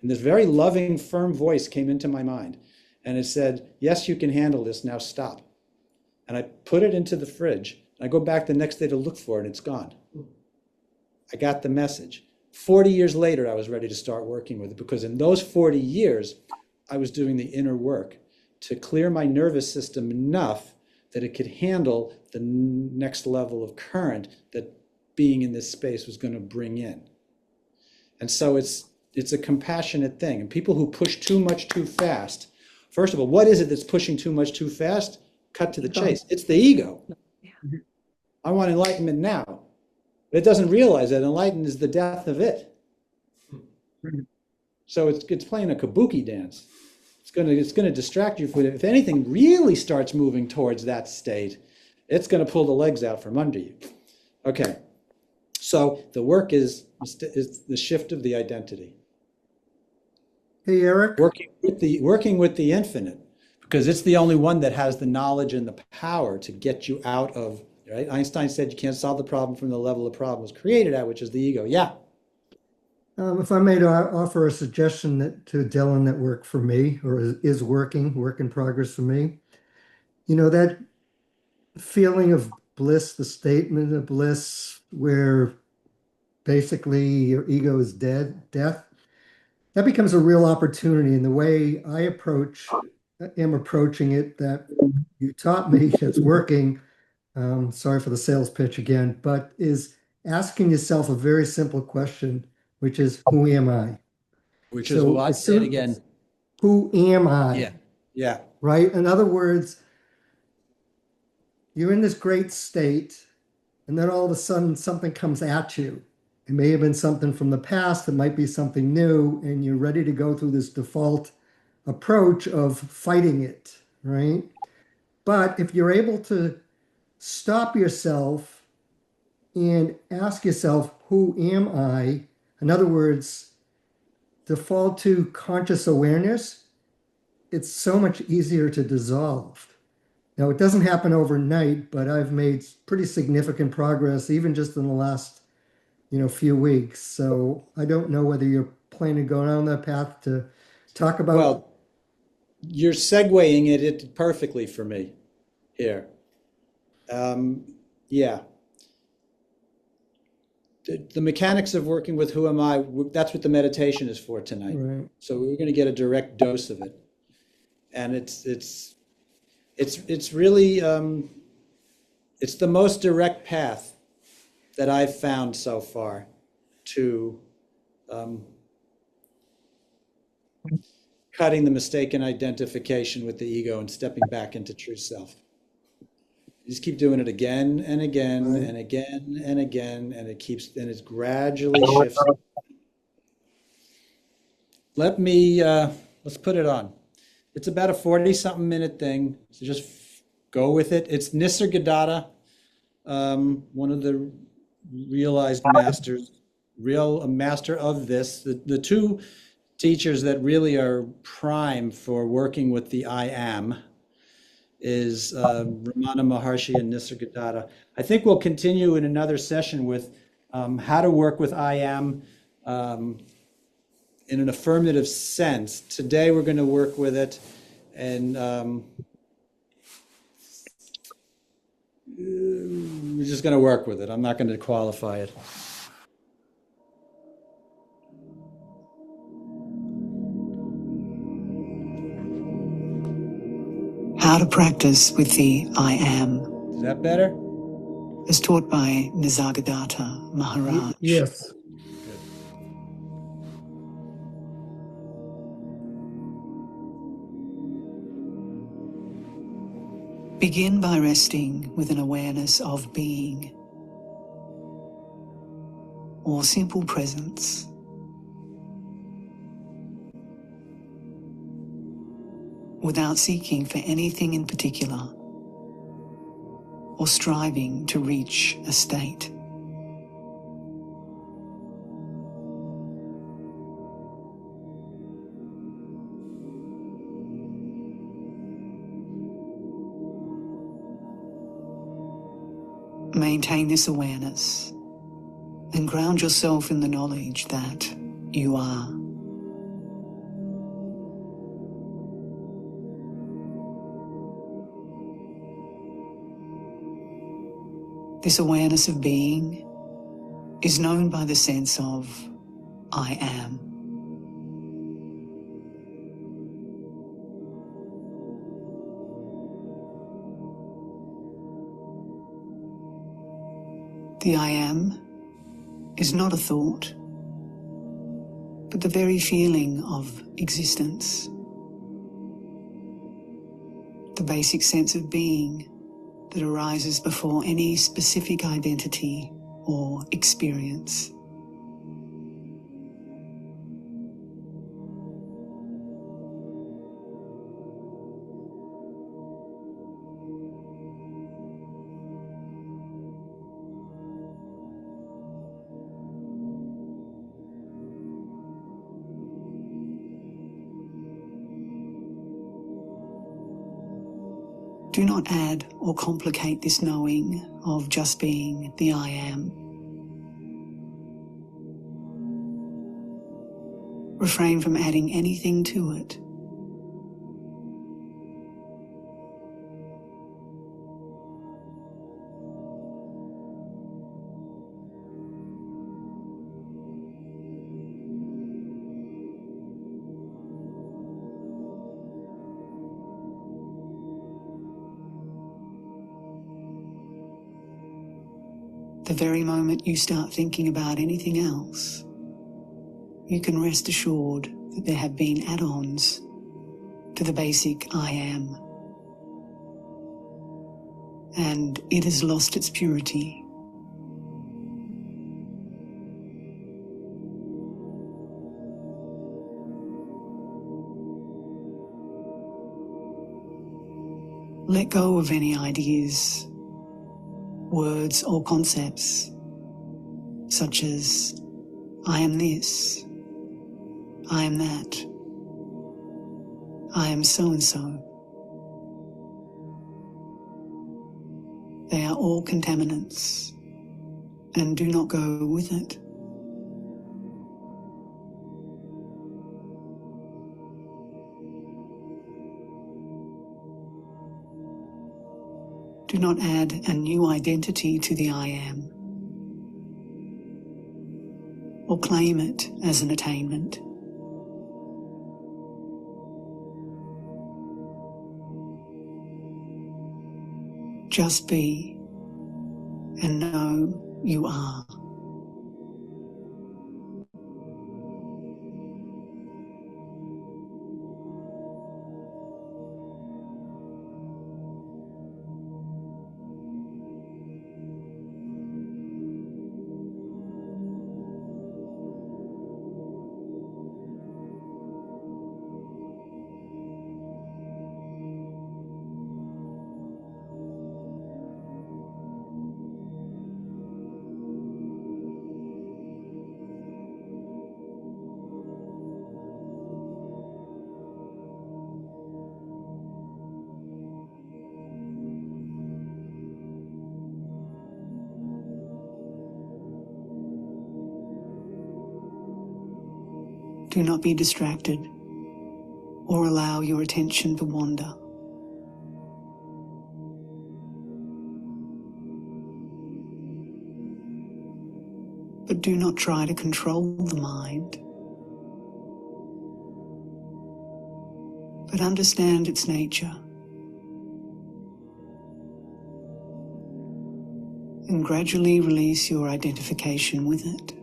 And this very loving, firm voice came into my mind. And it said, yes, you can handle this, now stop. And I put it into the fridge. I go back the next day to look for it, and it's gone. I got the message. 40 years later, I was ready to start working with it, because in those 40 years, I was doing the inner work to clear my nervous system enough that it could handle the next level of current that being in this space was going to bring in. And so it's a compassionate thing. And people who push too much too fast, first of all, what is it that's pushing too much too fast? Cut to the chase. It's the ego. I want enlightenment now. But it doesn't realize that enlightenment is the death of it. So it's playing a kabuki dance. It's going to distract you. If anything really starts moving towards that state, it's going to pull the legs out from under you. Okay, so the work is the shift of the identity. Hey, Eric. Working with the infinite, because it's the only one that has the knowledge and the power to get you out of, right? Einstein said you can't solve the problem from the level the problem was created at, which is the ego. Yeah. If I may offer a suggestion to Dylan that worked for me, or is work in progress for me, that feeling of bliss, the statement of bliss, where basically your ego is death. that becomes a real opportunity. And the way I am approaching it that you taught me that's working, sorry for the sales pitch again, but is asking yourself a very simple question, which is, who am I? Which is So what? as Say it soon, again. who am Yeah. I? Yeah. Right? In other words, you're in this great state, and then all of a sudden something comes at you. It may have been something from the past, it might be something new, and you're ready to go through this default approach of fighting it, right? But if you're able to stop yourself and ask yourself, who am I? In other words, default to conscious awareness, it's so much easier to dissolve. Now, it doesn't happen overnight, but I've made pretty significant progress, even just in the last, few weeks. So I don't know whether you're planning to go down that path to talk about. Well, you're segueing it perfectly for me here. Yeah. The mechanics of working with who am I, that's what the meditation is for tonight. Right. So we're going to get a direct dose of it. And it's really, it's the most direct path that I've found so far to cutting the mistaken identification with the ego and stepping back into true self. You just keep doing it again and again and again and again, and it gradually shifts. Let's put it on. It's about a 40-something minute thing, so just go with it. It's Nisargadatta, one of the realized masters, a master of this. The two teachers that really are prime for working with the I am is Ramana Maharshi and Nisargadatta. I think we'll continue in another session with how to work with I am in an affirmative sense. Today we're going to work with it and we're just going to work with it. I'm not going to qualify it. How to practice with the I am, Is that better? as taught by Nisargadatta Maharaj. Yes. Begin by resting with an awareness of being, or simple presence. Without seeking for anything in particular, or striving to reach a state. Maintain this awareness and ground yourself in the knowledge that you are. This awareness of being is known by the sense of I am. The I am is not a thought, but the very feeling of existence. The basic sense of being that arises before any specific identity or experience. Do not add or complicate this knowing of just being the I am. Refrain from adding anything to it. the very moment you start thinking about anything else, you can rest assured that there have been add-ons to the basic I am, and it has lost its purity. Let go of any ideas, words or concepts, such as I am this, I am that, I am so-and-so. They are all contaminants and do not go with it. Do not add a new identity to the I am, or claim it as an attainment. Just be and know you are. Do not be distracted or allow your attention to wander. But do not try to control the mind, but understand its nature and gradually release your identification with it.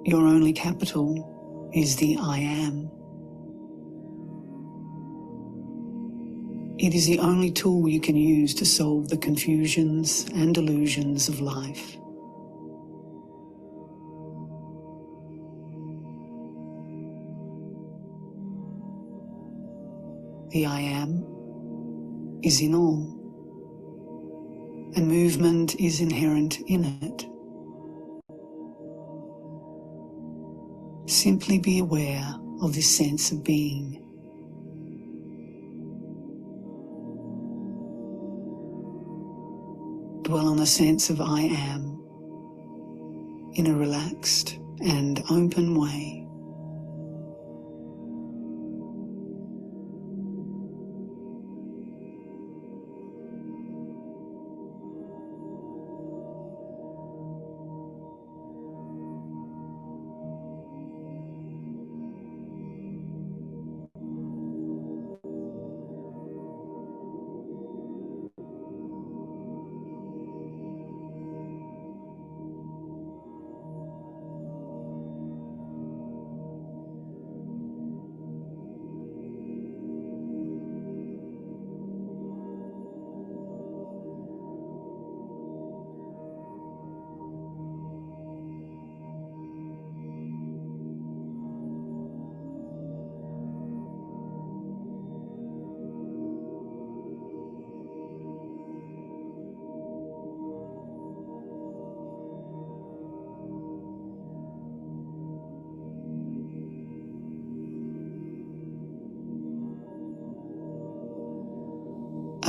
Your only capital is the I am. It is the only tool you can use to solve the confusions and illusions of life. The I am is in all, and movement is inherent in it. Simply be aware of this sense of being. Dwell on the sense of I am in a relaxed and open way.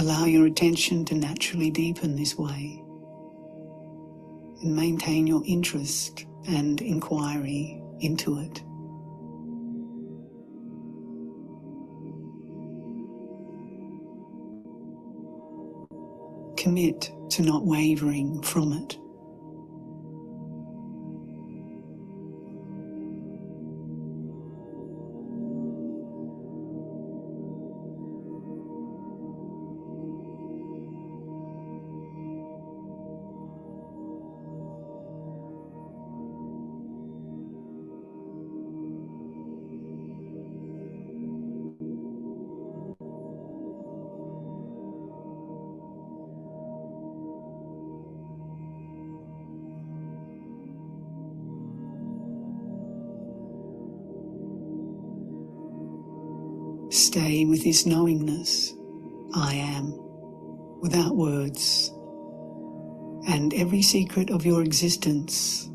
Allow your attention to naturally deepen this way and maintain your interest and inquiry into it. Commit to not wavering from it. Stay with this knowingness, I am, without words, and every secret of your existence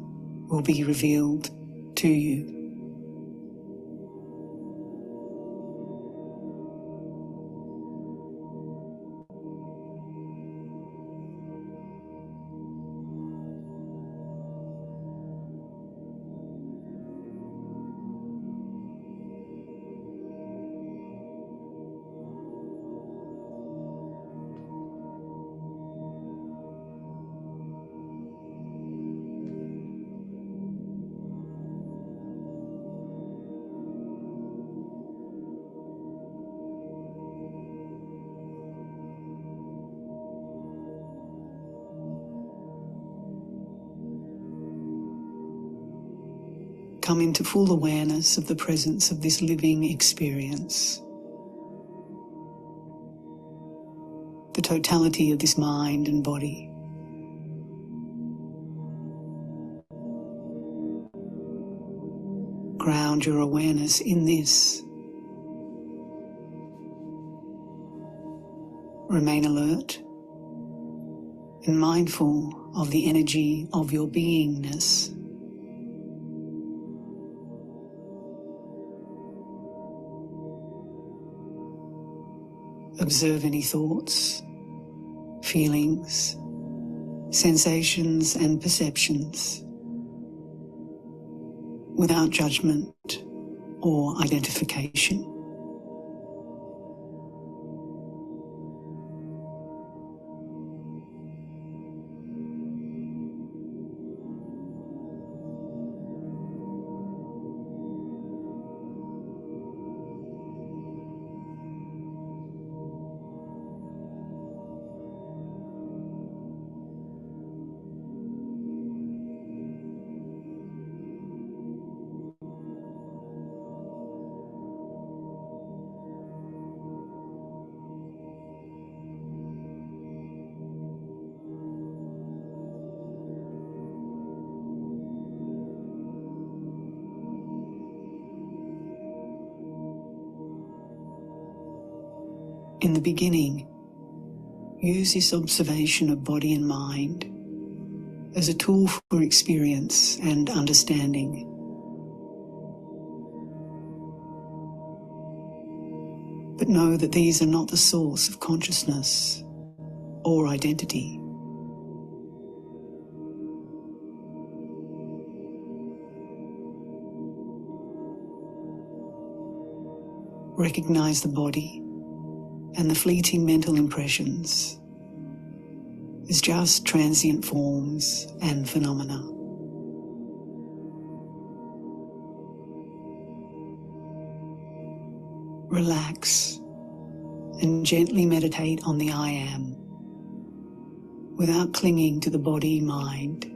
will be revealed to you. Come into full awareness of the presence of this living experience, the totality of this mind and body. Ground your awareness in this. Remain alert and mindful of the energy of your beingness. Observe any thoughts, feelings, sensations and perceptions without judgment or identification. In the beginning, use this observation of body and mind as a tool for experience and understanding. But know that these are not the source of consciousness or identity. Recognize the body and the fleeting mental impressions as just transient forms and phenomena. Relax and gently meditate on the I am without clinging to the body-mind.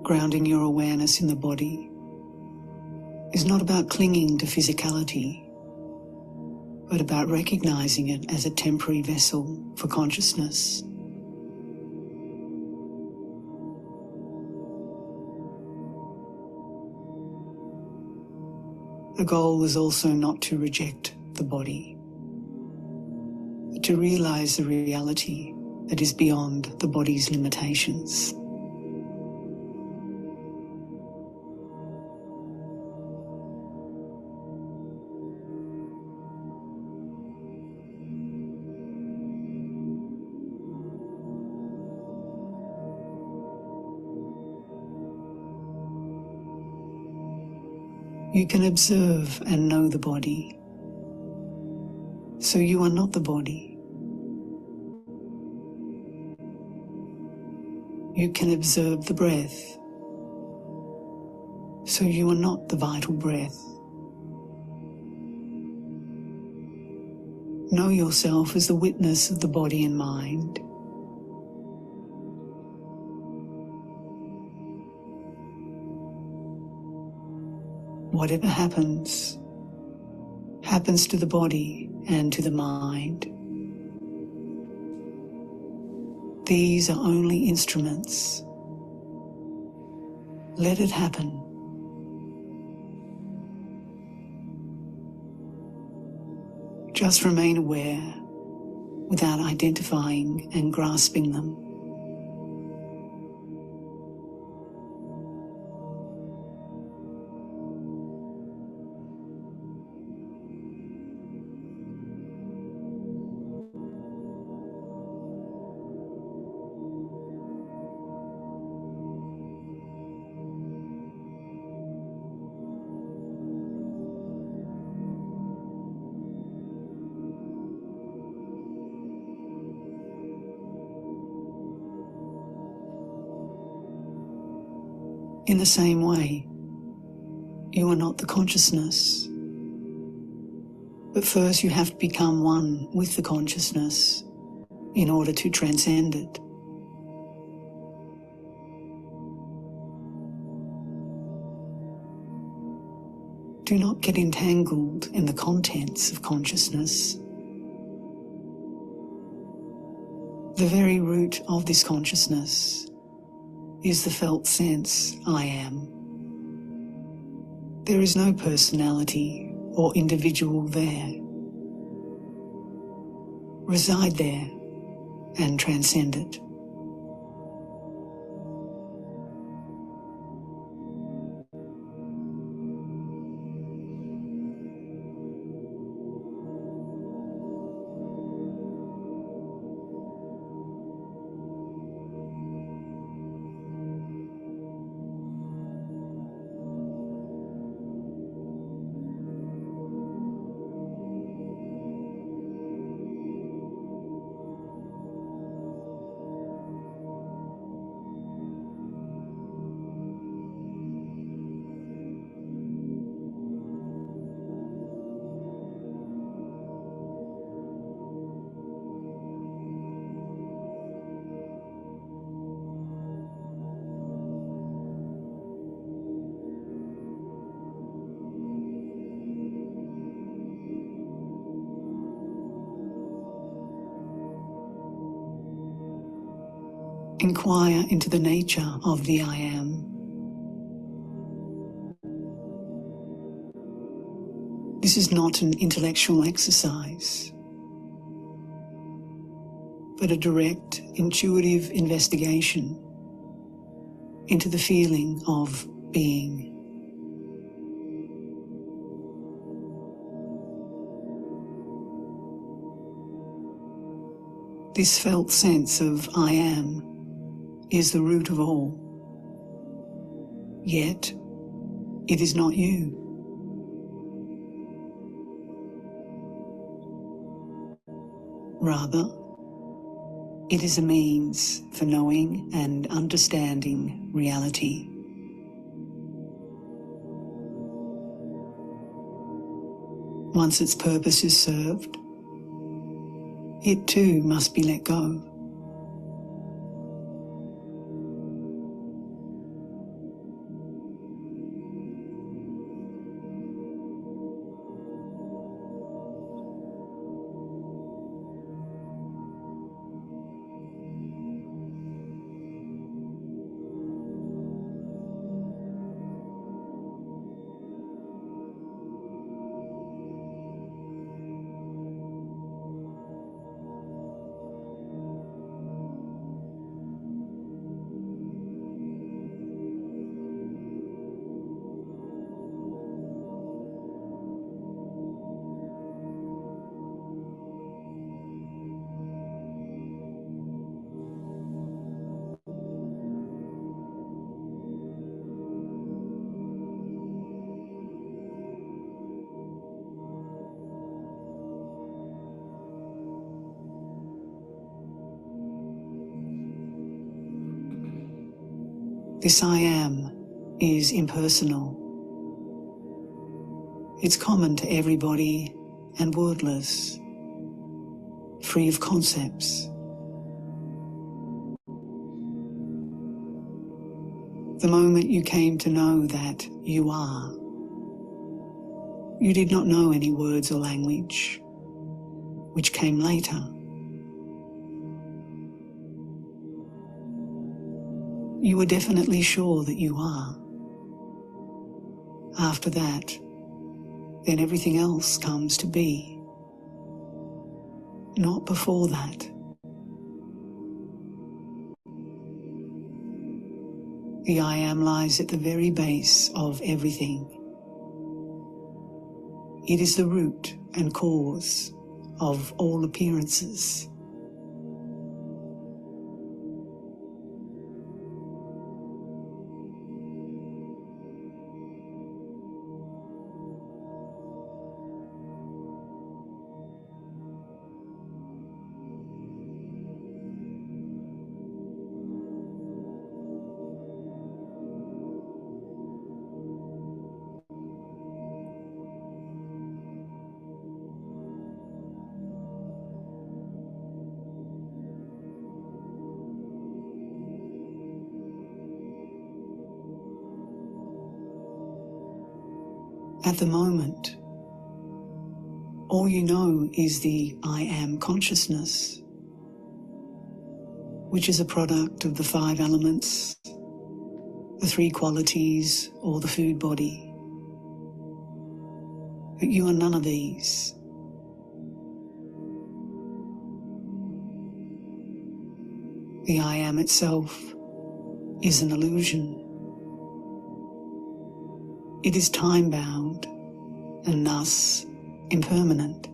Grounding your awareness in the body is not about clinging to physicality, but about recognizing it as a temporary vessel for consciousness. The goal is also not to reject the body, but to realize the reality that is beyond the body's limitations. You can observe and know the body, so you are not the body. You can observe the breath, so you are not the vital breath. Know yourself as the witness of the body and mind. Whatever happens, happens to the body and to the mind. These are only instruments. Let it happen. Just remain aware without identifying and grasping them. In the same way, you are not the consciousness, but first you have to become one with the consciousness in order to transcend it. Do not get entangled in the contents of consciousness. The very root of this consciousness is the felt sense, I am. There is no personality or individual there. Reside there and transcend it. Inquire into the nature of the I am. This is not an intellectual exercise, but a direct, intuitive investigation into the feeling of being. This felt sense of I am is the root of all. Yet, it is not you. Rather, it is a means for knowing and understanding reality. Once its purpose is served, it too must be let go. This I am is impersonal. It's common to everybody and wordless, free of concepts. The moment you came to know that you are, you did not know any words or language, which came later. You were definitely sure that you are. After that, then everything else comes to be. Not before that. The I am lies at the very base of everything. It is the root and cause of all appearances. At the moment, all you know is the I am consciousness, which is a product of the 5 elements, the 3 qualities, or the food body. But you are none of these. The I am itself is an illusion. It is time-bound and thus impermanent.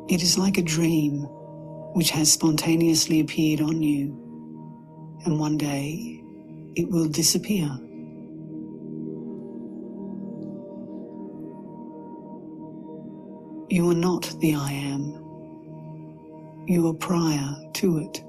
It is like a dream which has spontaneously appeared on you, and one day it will disappear. You are not the I am. You are prior to it.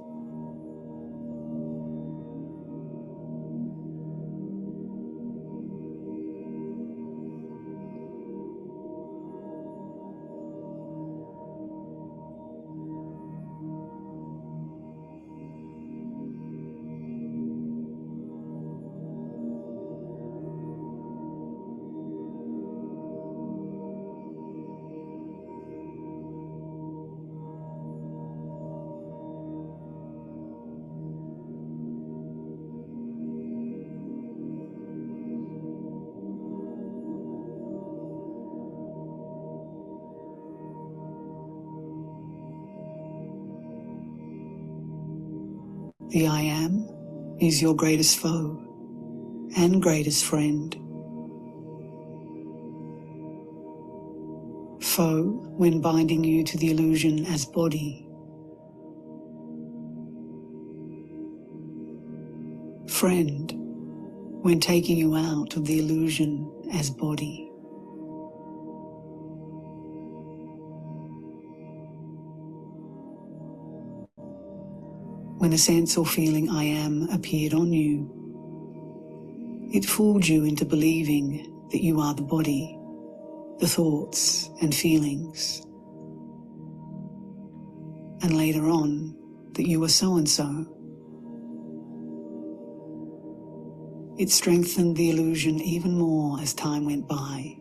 The I am is your greatest foe and greatest friend. Foe when binding you to the illusion as body. Friend when taking you out of the illusion as body. When a sense or feeling I am appeared on you, it fooled you into believing that you are the body, the thoughts and feelings, and later on that you were so-and-so. It strengthened the illusion even more as time went by.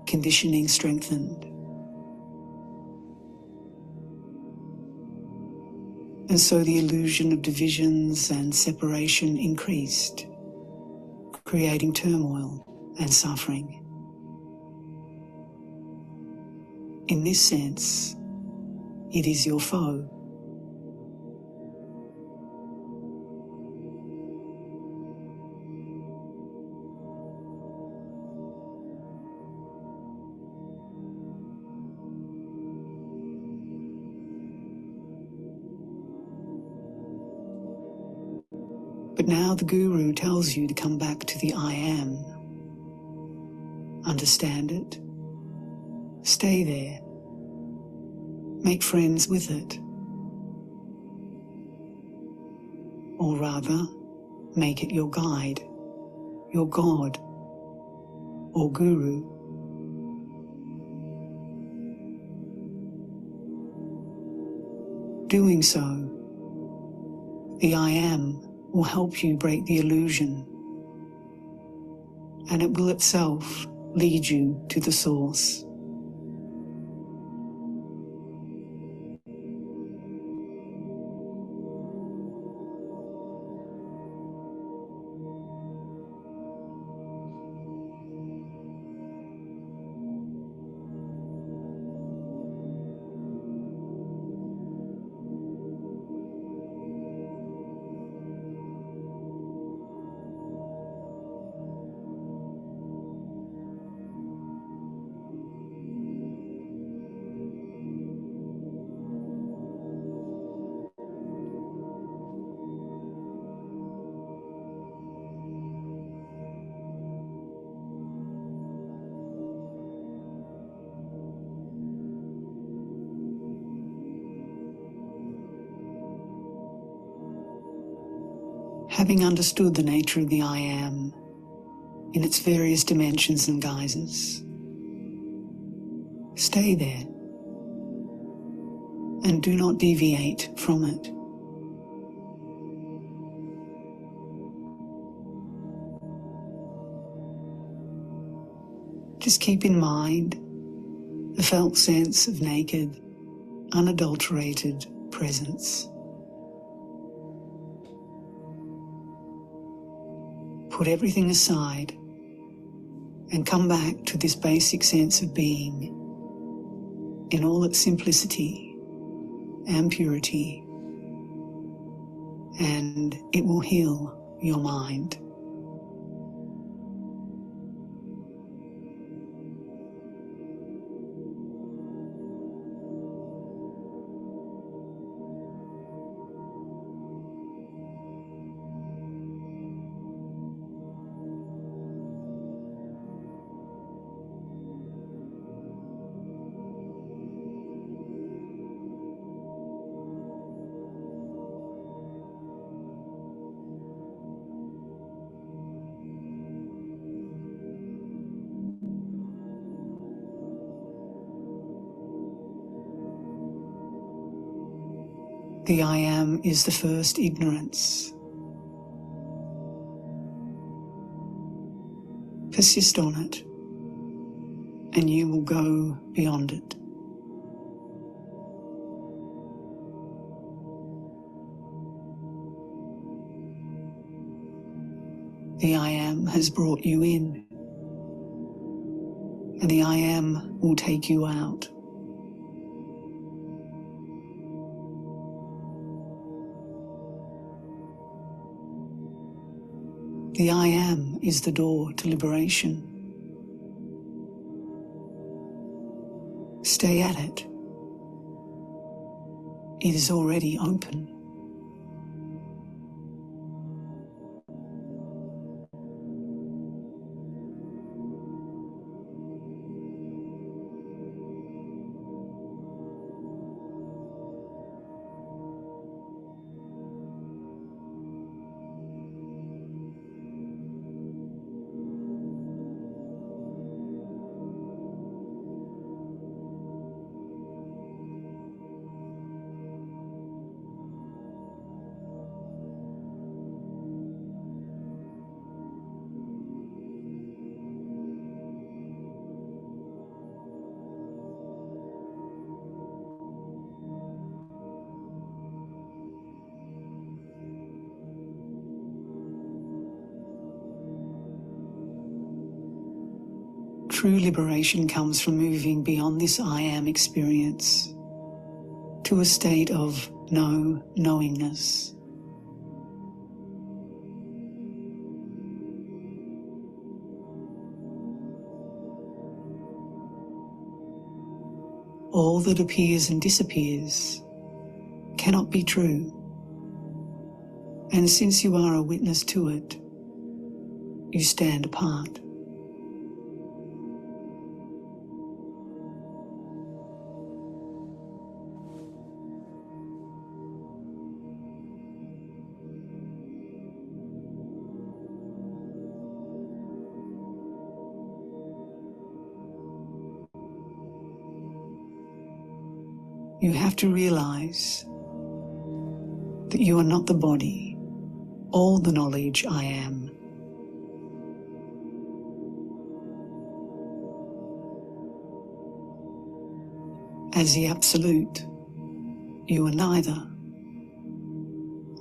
Conditioning strengthened. And so the illusion of divisions and separation increased, creating turmoil and suffering. In this sense, it is your foe. But now the Guru tells you to come back to the I am. understand it. Stay there. Make friends with it. Or rather, make it your guide, your God, or guru. Doing so, the I Am will help you break the illusion, and it will itself lead you to the source. Having understood the nature of the I Am in its various dimensions and guises, stay there and do not deviate from it. Just keep in mind the felt sense of naked, unadulterated presence. Put everything aside and come back to this basic sense of being in all its simplicity and purity, and it will heal your mind. The I Am is the first ignorance. Persist on it, and you will go beyond it. The I Am has brought you in, and the I Am will take you out. The I Am is the door to liberation. Stay at it. It is already open. True liberation comes from moving beyond this I Am experience to a state of knowingness. All that appears and disappears cannot be true, and since you are a witness to it, you stand apart. you have to realize that you are not the body, all the knowledge I am. As the Absolute, you are neither,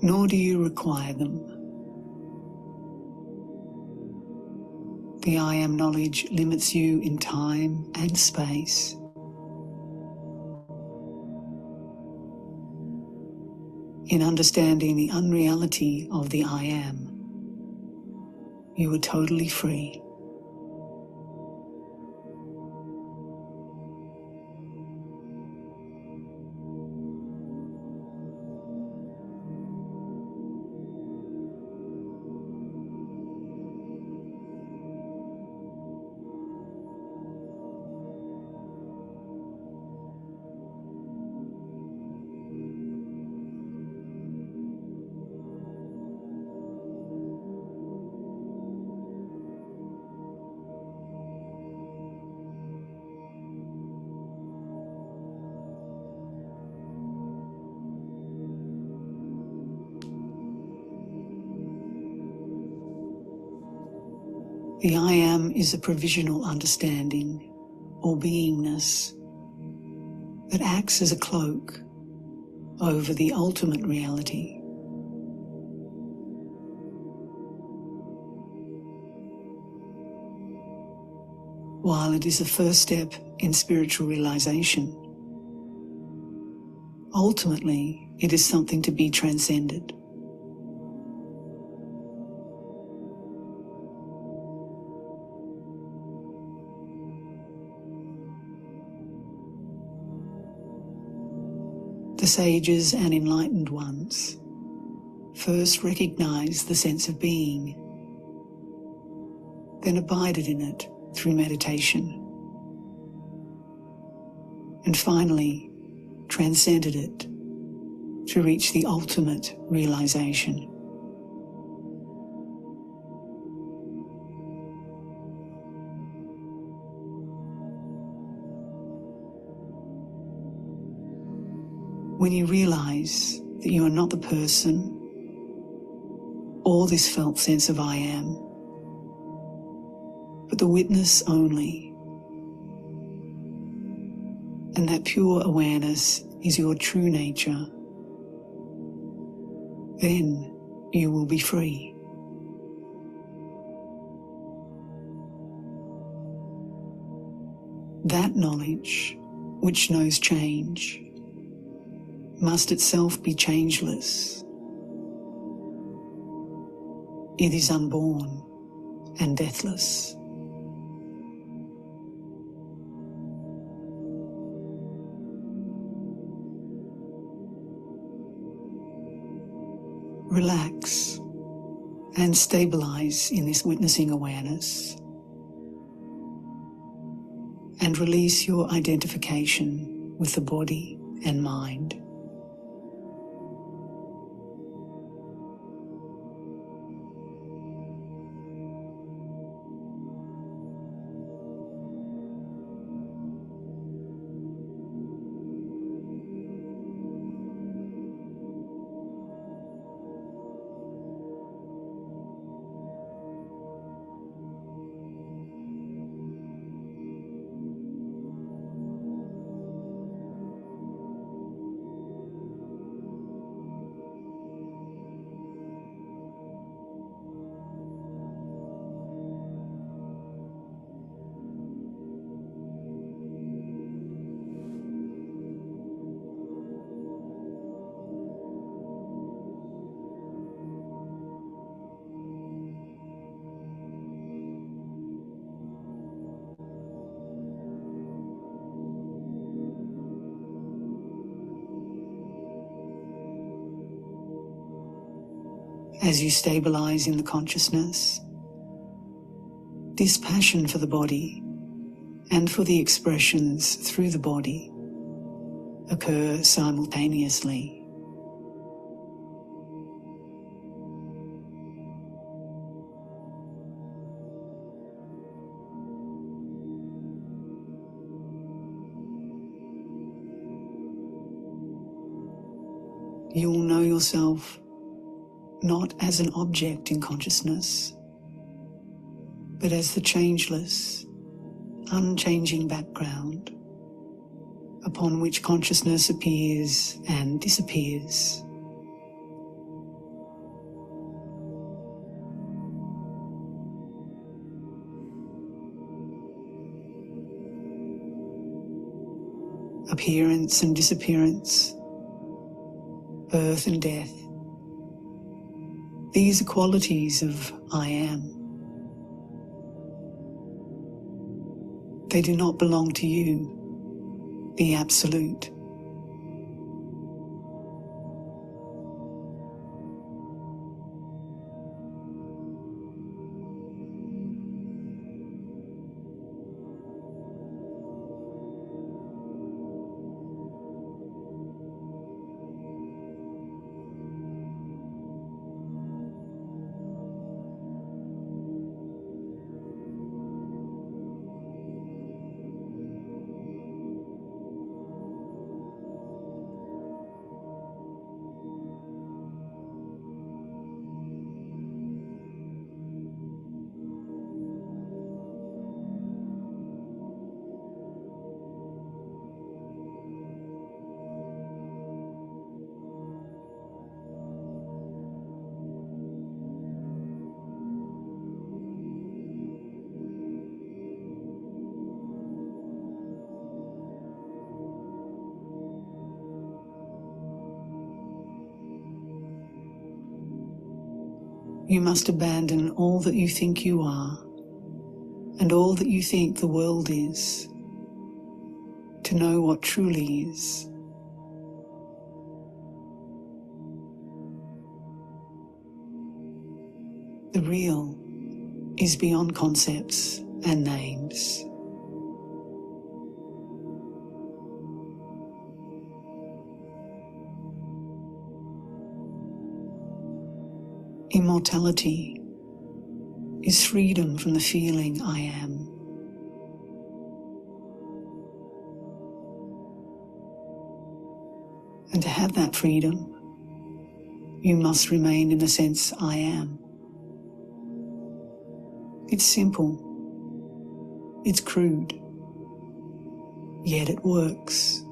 nor do you require them. The I Am knowledge limits you in time and space. In understanding the unreality of the I Am, you are totally free. The I Am is a provisional understanding or beingness that acts as a cloak over the ultimate reality. While it is the first step in spiritual realization, ultimately it is something to be transcended. The sages and enlightened ones first recognized the sense of being, then abided in it through meditation, and finally transcended it to reach the ultimate realization. When you realize that you are not the person or this felt sense of I Am, but the witness only, and that pure awareness is your true nature, then you will be free. That knowledge, which knows change, must itself be changeless. It is unborn and deathless. Relax and stabilize in this witnessing awareness, and release your identification with the body and mind. As you stabilize in the consciousness, this passion for the body and for the expressions through the body occur simultaneously. you will know yourself not as an object in consciousness, but as the changeless, unchanging background upon which consciousness appears and disappears. Appearance and disappearance, birth and death. These are qualities of I am. They do not belong to you, the Absolute. You must abandon all that you think you are and all that you think the world is to know what truly is. The real is beyond concepts and names. Immortality is freedom from the feeling I am. And to have that freedom, you must remain in the sense I am. It's simple, it's crude, yet it works.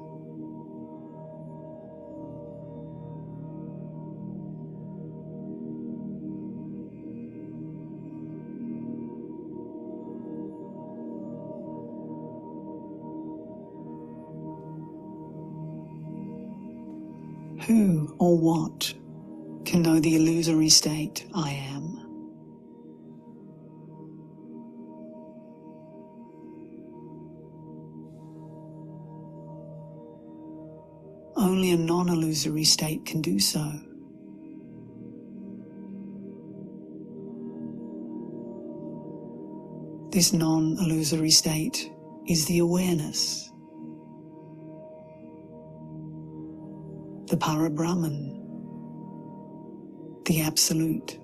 Who or what can know the illusory state I am? Only a non-illusory state can do so. This non-illusory state is the awareness, the Parabrahman, the Absolute.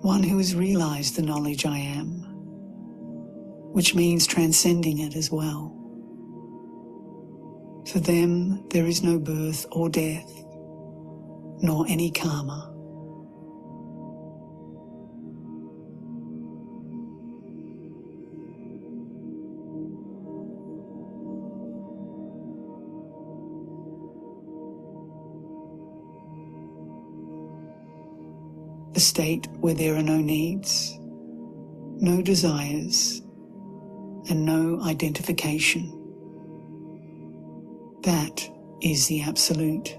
One who has realized the knowledge I am, which means transcending it as well. For them, there is no birth or death, nor any karma. The state where there are no needs, no desires, and no identification. That is the Absolute.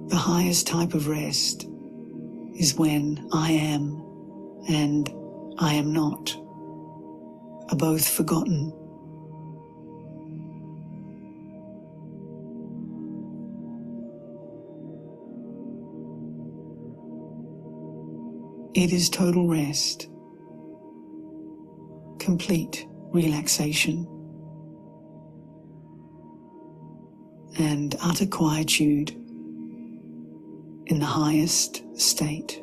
The highest type of rest is when I am and I am not are both forgotten. It is total rest, complete relaxation, and utter quietude in the highest state.